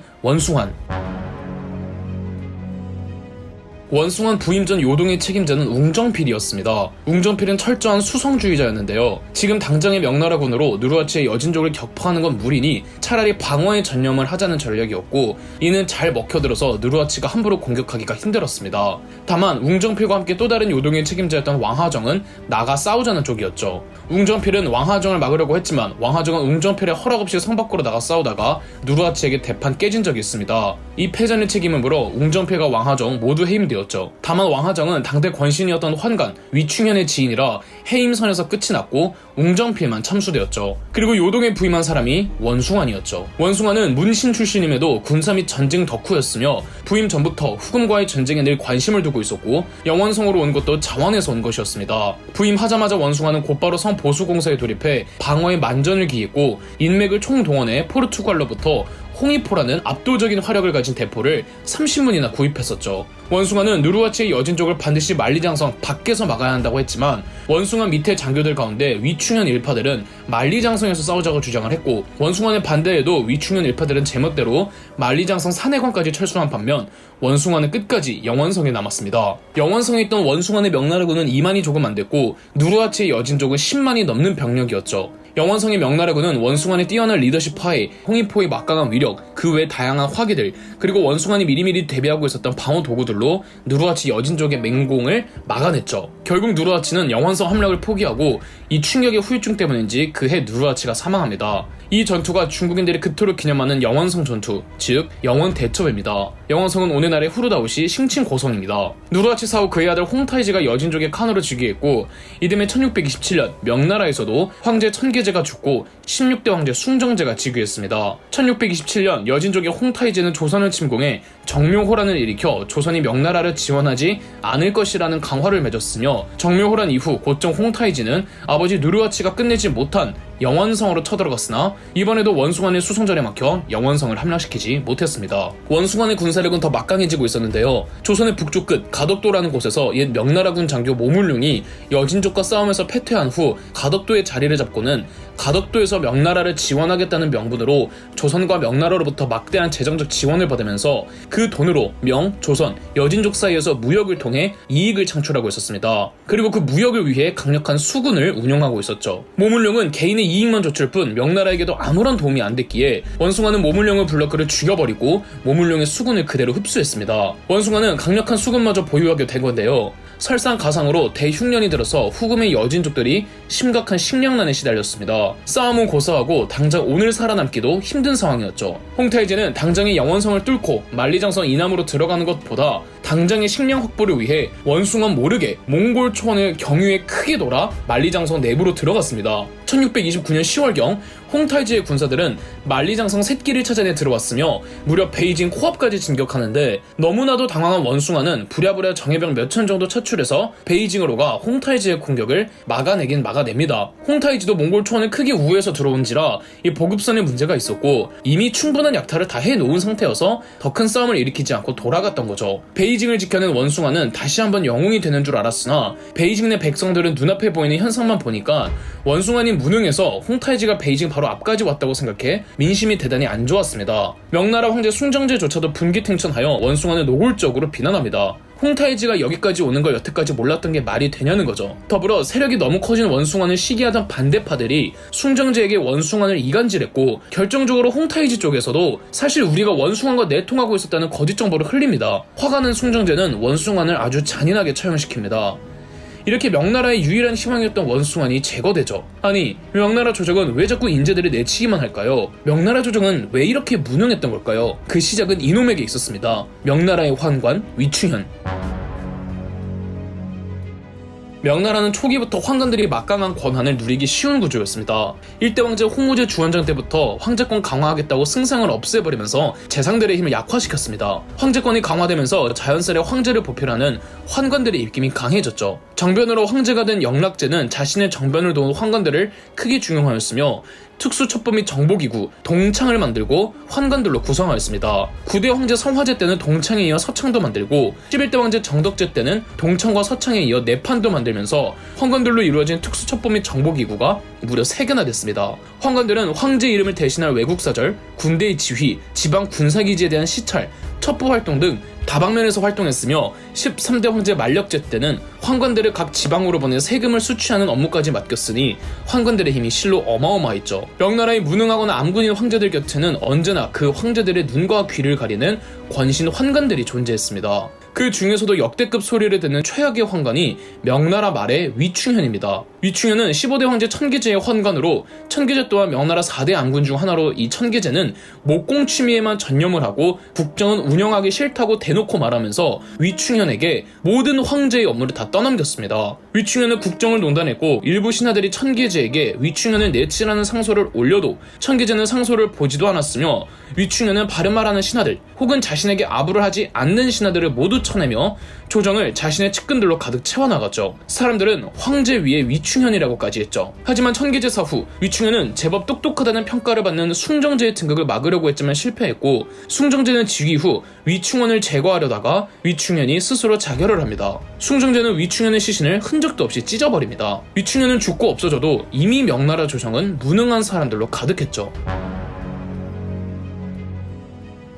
원숭한 부임 전 요동의 책임자는 웅정필이었습니다. 웅정필은 철저한 수성주의자였는데요. 지금 당장의 명나라군으로 누르하치의 여진족을 격파하는 건 무리니 차라리 방어에 전념을 하자는 전략이었고 이는 잘 먹혀들어서 누르하치가 함부로 공격하기가 힘들었습니다. 다만 웅정필과 함께 또 다른 요동의 책임자였던 왕하정은 나가 싸우자는 쪽이었죠. 웅정필은 왕하정을 막으려고 했지만 왕하정은 웅정필의 허락 없이 성 밖으로 나가 싸우다가 누르하치에게 대판 깨진 적이 있습니다. 이 패전의 책임을 물어 웅정필과 왕하정 모두 해임되었죠. 다만 왕하정은 당대 권신이었던 환관, 위충현의 지인이라 해임선에서 끝이 났고 웅정필만 참수되었죠. 그리고 요동에 부임한 사람이 원숭안이었죠. 원숭안은 문신 출신임에도 군사 및 전쟁 덕후였으며 부임 전부터 후금과의 전쟁에 늘 관심을 두고 있었고 영원성으로 온 것도 자원에서 온 것이었습니다. 부임하자마자 원숭안은 곧바로 성 보수공사에 돌입해 방어에 만전을 기했고 인맥을 총동원해 포르투갈로부터 홍의포라는 압도적인 화력을 가진 대포를 30문이나 구입했었죠. 원숭아는 누르하치의 여진족을 반드시 만리장성 밖에서 막아야 한다고 했지만 원숭아 밑에 장교들 가운데 위충현 일파들은 만리장성에서 싸우자고 주장을 했고, 원숭아는 반대에도 위충현 일파들은 제멋대로 만리장성 산해관까지 철수한 반면 원숭아는 끝까지 영원성에 남았습니다. 영원성에 있던 원숭아의 명나라군은 2만이 조금 안 됐고 누르하치의 여진족은 10만이 넘는 병력이었죠. 영원성의 명나라군은 원숭아의 뛰어난 리더십 하에 홍의포의 막강한 위력, 그 외 다양한 화기들, 그리고 원숭아이 미리미리 대비하고 있었던 방어 도구들로 누르하치 여진족의 맹공을 막아냈죠. 결국 누르하치는 영원성 함락을 포기하고 이 충격의 후유증 때문인지 그해 누르하치가 사망합니다. 이 전투가 중국인들이 그토록 기념하는 영원성 전투, 즉 영원대첩입니다. 영원성은 오늘날의 후르다우시 싱칭고성입니다. 누르하치 사후 그의 아들 홍타이지가 여진족의 칸으로 즉위했고, 이듬해 1627년 명나라에서도 황제 천계제가 죽고 16대 황제 숭정제가 즉위했습니다. 1627년 여진족의 홍타이지는 조선을 침공해 정묘호란을 일으켜 조선이 명나라를 지원하지 않을 것이라는 강화를 맺었으며, 정묘호란 이후 곧정 홍타이지는 아버지 누르하치가 끝내지 못한 영원성으로 쳐들어갔으나 이번에도 원숭아의 수송전에 막혀 영원성을 함락시키지 못했습니다. 원숭아의 군사력은 더 막강해지고 있었는데요. 조선의 북쪽 끝 가덕도라는 곳에서 옛 명나라군 장교 모물룡이 여진족과 싸우면서 패퇴한 후 가덕도의 자리를 잡고는 가덕도에서 명나라를 지원하겠다는 명분으로 조선과 명나라로부터 막대한 재정적 지원을 받으면서 그 돈으로 명, 조선, 여진족 사이에서 무역을 통해 이익을 창출하고 있었습니다. 그리고 그 무역을 위해 강력한 수군을 운영하고 있었죠. 모물룡은 개인의 이익만 좇을 뿐 명나라에게도 아무런 도움이 안 됐기에 원숭아는 모물룡을 불러 그를 죽여버리고 모물룡의 수군을 그대로 흡수했습니다. 원숭아는 강력한 수군마저 보유하게 된 건데요. 설상가상으로 대흉년이 들어서 후금의 여진족들이 심각한 식량난에 시달렸습니다. 싸움은 고사하고 당장 오늘 살아남기도 힘든 상황이었죠. 홍타이제는 당장의 영원성을 뚫고 만리장성 이남으로 들어가는 것보다 당장의 식량 확보를 위해 원숭아 모르게 몽골 초원을 경유에 크게 돌아 만리장성 내부로 들어갔습니다. 1629년 10월경 홍타이지의 군사들은 만리장성 셋길을 찾아내 들어왔으며 무려 베이징 코앞까지 진격하는데, 너무나도 당황한 원숭아는 부랴부랴 정예병 몇천 정도 차출해서 베이징으로 가 홍타이지의 공격을 막아내긴 막아냅니다. 홍타이지도 몽골 초원을 크게 우회해서 들어온지라 이 보급선에 문제가 있었고 이미 충분한 약탈을 다 해놓은 상태여서 더 큰 싸움을 일으키지 않고 돌아갔던 거죠. 베이징을 지켜낸 원숭아는 다시 한번 영웅이 되는 줄 알았으나 베이징 내 백성들은 눈앞에 보이는 현상만 보니까 원숭아는 무능해서 홍타이지가 베이징 바로 앞까지 왔다고 생각해 민심이 대단히 안 좋았습니다. 명나라 황제 숭정제조차도 분기탱천하여 원숭아는 노골적으로 비난합니다. 홍타이지가 여기까지 오는 걸 여태까지 몰랐던 게 말이 되냐는 거죠. 더불어 세력이 너무 커진 원숭아를 시기하던 반대파들이 숭정제에게 원숭아를 이간질했고, 결정적으로 홍타이지 쪽에서도 사실 우리가 원숭아와 내통하고 있었다는 거짓 정보를 흘립니다. 화가 난 숭정제는 원숭아를 아주 잔인하게 처형시킵니다. 이렇게 명나라의 유일한 희망이었던 원숭아이 제거되죠. 아니, 명나라 조정은 왜 자꾸 인재들을 내치기만 할까요? 명나라 조정은 왜 이렇게 무능했던 걸까요? 그 시작은 이놈에게 있었습니다. 명나라의 환관 위충현. 명나라는 초기부터 황관들이 막강한 권한을 누리기 쉬운 구조였습니다. 1대 황제 홍무제 주원장 때부터 황제권 강화하겠다고 승상을 없애버리면서 재상들의 힘을 약화시켰습니다. 황제권이 강화되면서 자연스레 황제를 보필하는 환관들의 입김이 강해졌죠. 정변으로 황제가 된 영락제는 자신의 정변을 도운 환관들을 크게 중용하였으며 특수첩보 및 정보기구, 동창을 만들고 환관들로 구성하였습니다. 9대 황제 성화제 때는 동창에 이어 서창도 만들고 11대 황제 정덕제 때는 동창과 서창에 이어 내판도 만들면서 환관들로 이루어진 특수첩보 및 정보기구가 무려 3개나 됐습니다. 환관들은 황제 이름을 대신할 외국사절, 군대의 지휘, 지방 군사기지에 대한 시찰, 첩보 활동 등 다방면에서 활동했으며 13대 황제 만력제 때는 환관들을 각 지방으로 보내 세금을 수취하는 업무까지 맡겼으니 환관들의 힘이 실로 어마어마했죠. 명나라의 무능하거나 암군인 황제들 곁에는 언제나 그 황제들의 눈과 귀를 가리는 권신 환관들이 존재했습니다. 그 중에서도 역대급 소리를 듣는 최악의 환관이 명나라 말의 위충현입니다. 위충현은 15대 황제 천계제의 환관으로, 천계제 또한 명나라 4대 암군 중 하나로 이 천계제는 목공 취미에만 전념을 하고 국정은 운영하기 싫다고 대놓고 말하면서 위충현에게 모든 황제의 업무를 다 떠넘겼습니다. 위충현은 국정을 농단했고 일부 신하들이 천계제에게 위충현을 내치라는 상소를 올려도 천계제는 상소를 보지도 않았으며 위충현은 바른 말하는 신하들 혹은 자신에게 아부를 하지 않는 신하들을 모두 쳐내며 조정을 자신의 측근들로 가득 채워나갔죠. 사람들은 황제 위에 위충현이라고까지 했죠. 하지만 천계제 사후 위충현은 제법 똑똑하다는 평가를 받는 숭정제의 등극을 막으려고 했지만 실패했고 숭정제는 즉위 후 위충현을 제거하려다가 위충현이 스스로 자결을 합니다. 숭정제는 위충현의 시신을 흔적도 없이 찢어버립니다. 위충현은 죽고 없어져도 이미 명나라 조정은 무능한 사람들로 가득했죠.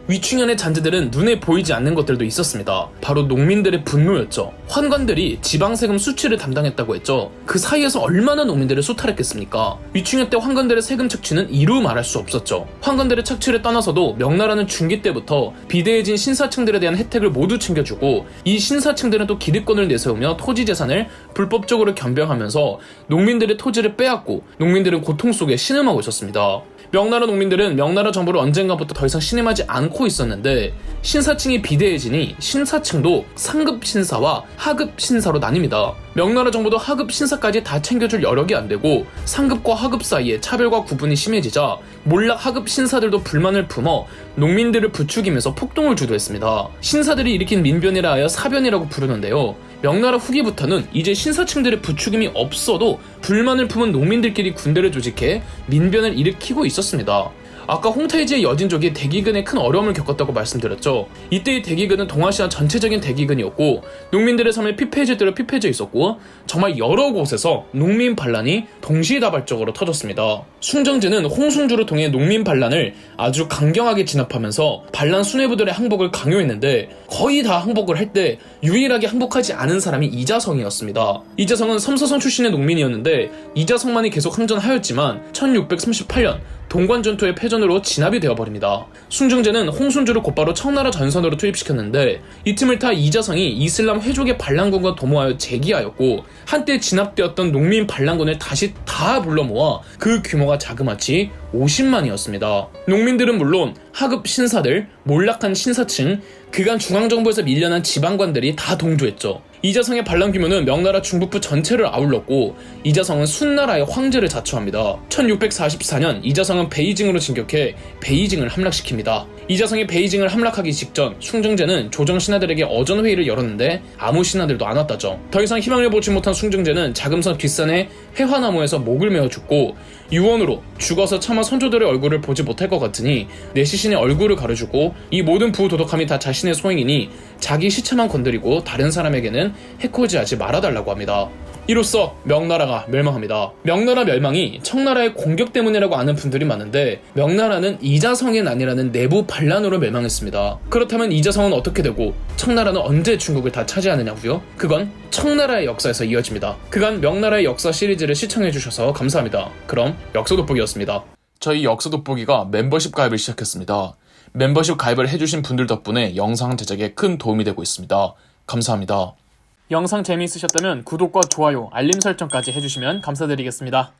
위충현의 잔재들은 눈에 보이지 않는 것들도 있었습니다. 바로 농민들의 분노였죠. 환관들이 지방세금 수취를 담당했다고 했죠. 그 사이에서 얼마나 농민들을 수탈했겠습니까? 위충현 때 환관들의 세금 착취는 이루 말할 수 없었죠. 환관들의 착취를 떠나서도 명나라는 중기 때부터 비대해진 신사층들에 대한 혜택을 모두 챙겨주고 이 신사층들은 또 기득권을 내세우며 토지 재산을 불법적으로 겸병하면서 농민들의 토지를 빼앗고 농민들은 고통 속에 신음하고 있었습니다. 명나라 농민들은 명나라 정부를 언젠가부터 더 이상 신임하지 않고 있었는데 신사층이 비대해지니 신사층도 상급 신사와 하급 신사로 나뉩니다. 명나라 정부도 하급 신사까지 다 챙겨줄 여력이 안 되고 상급과 하급 사이에 차별과 구분이 심해지자 몰락 하급 신사들도 불만을 품어 농민들을 부추기면서 폭동을 주도했습니다. 신사들이 일으킨 민변이라 하여 사변이라고 부르는데요. 명나라 후기부터는 이제 신사층들의 부추김이 없어도 불만을 품은 농민들끼리 군대를 조직해 민변을 일으키고 있었습니다. 아까 홍타이지의 여진족이 대기근에 큰 어려움을 겪었다고 말씀드렸죠. 이때의 대기근은 동아시아 전체적인 대기근이었고 농민들의 삶에 피폐해질 대로 피폐해져 있었고 정말 여러 곳에서 농민 반란이 동시다발적으로 터졌습니다. 숭정제는 홍순주를 통해 농민 반란을 아주 강경하게 진압하면서 반란 수뇌부들의 항복을 강요했는데 거의 다 항복을 할 때 유일하게 항복하지 않은 사람이 이자성이었습니다. 이자성은 삼서성 출신의 농민이었는데 이자성만이 계속 항전하였지만 1638년 동관전투의 패전으로 진압이 되어버립니다. 숭정제는 홍순주를 곧바로 청나라 전선으로 투입시켰는데 이 틈을 타 이자성이 이슬람 회족의 반란군과 도모하여 재기하였고 한때 진압되었던 농민 반란군을 다시 다 불러 모아 그 규모가 자그마치 50만이었습니다. 농민들은 물론 하급 신사들, 몰락한 신사층, 그간 중앙정부에서 밀려난 지방관들이 다 동조했죠. 이자성의 반란 규모는 명나라 중북부 전체를 아울렀고 이자성은 순나라의 황제를 자처합니다. 1644년 이자성은 베이징으로 진격해 베이징을 함락시킵니다. 이자성이 베이징을 함락하기 직전 숭정제는 조정 신하들에게 어전회의를 열었는데 아무 신하들도 안 왔다죠. 더 이상 희망을 보지 못한 숭정제는 자금성 뒷산의 회화나무에서 목을 메어 죽고 유언으로 죽어서 차마 선조들의 얼굴을 보지 못할 것 같으니 내 시신의 얼굴을 가려주고 이 모든 부도덕함이 다 자신의 소행이니 자기 시체만 건드리고 다른 사람에게는 해코지하지 말아달라고 합니다. 이로써 명나라가 멸망합니다. 명나라 멸망이 청나라의 공격 때문이라고 아는 분들이 많은데 명나라는 이자성의 난이라는 내부 반란으로 멸망했습니다. 그렇다면 이자성은 어떻게 되고 청나라는 언제 중국을 다 차지하느냐고요? 그건 청나라의 역사에서 이어집니다. 그간 명나라의 역사 시리즈를 시청해주셔서 감사합니다. 그럼 역사돋보기였습니다. 저희 역사돋보기가 멤버십 가입을 시작했습니다. 멤버십 가입을 해주신 분들 덕분에 영상 제작에 큰 도움이 되고 있습니다. 감사합니다. 영상 재미있으셨다면 구독과 좋아요, 알림 설정까지 해주시면 감사드리겠습니다.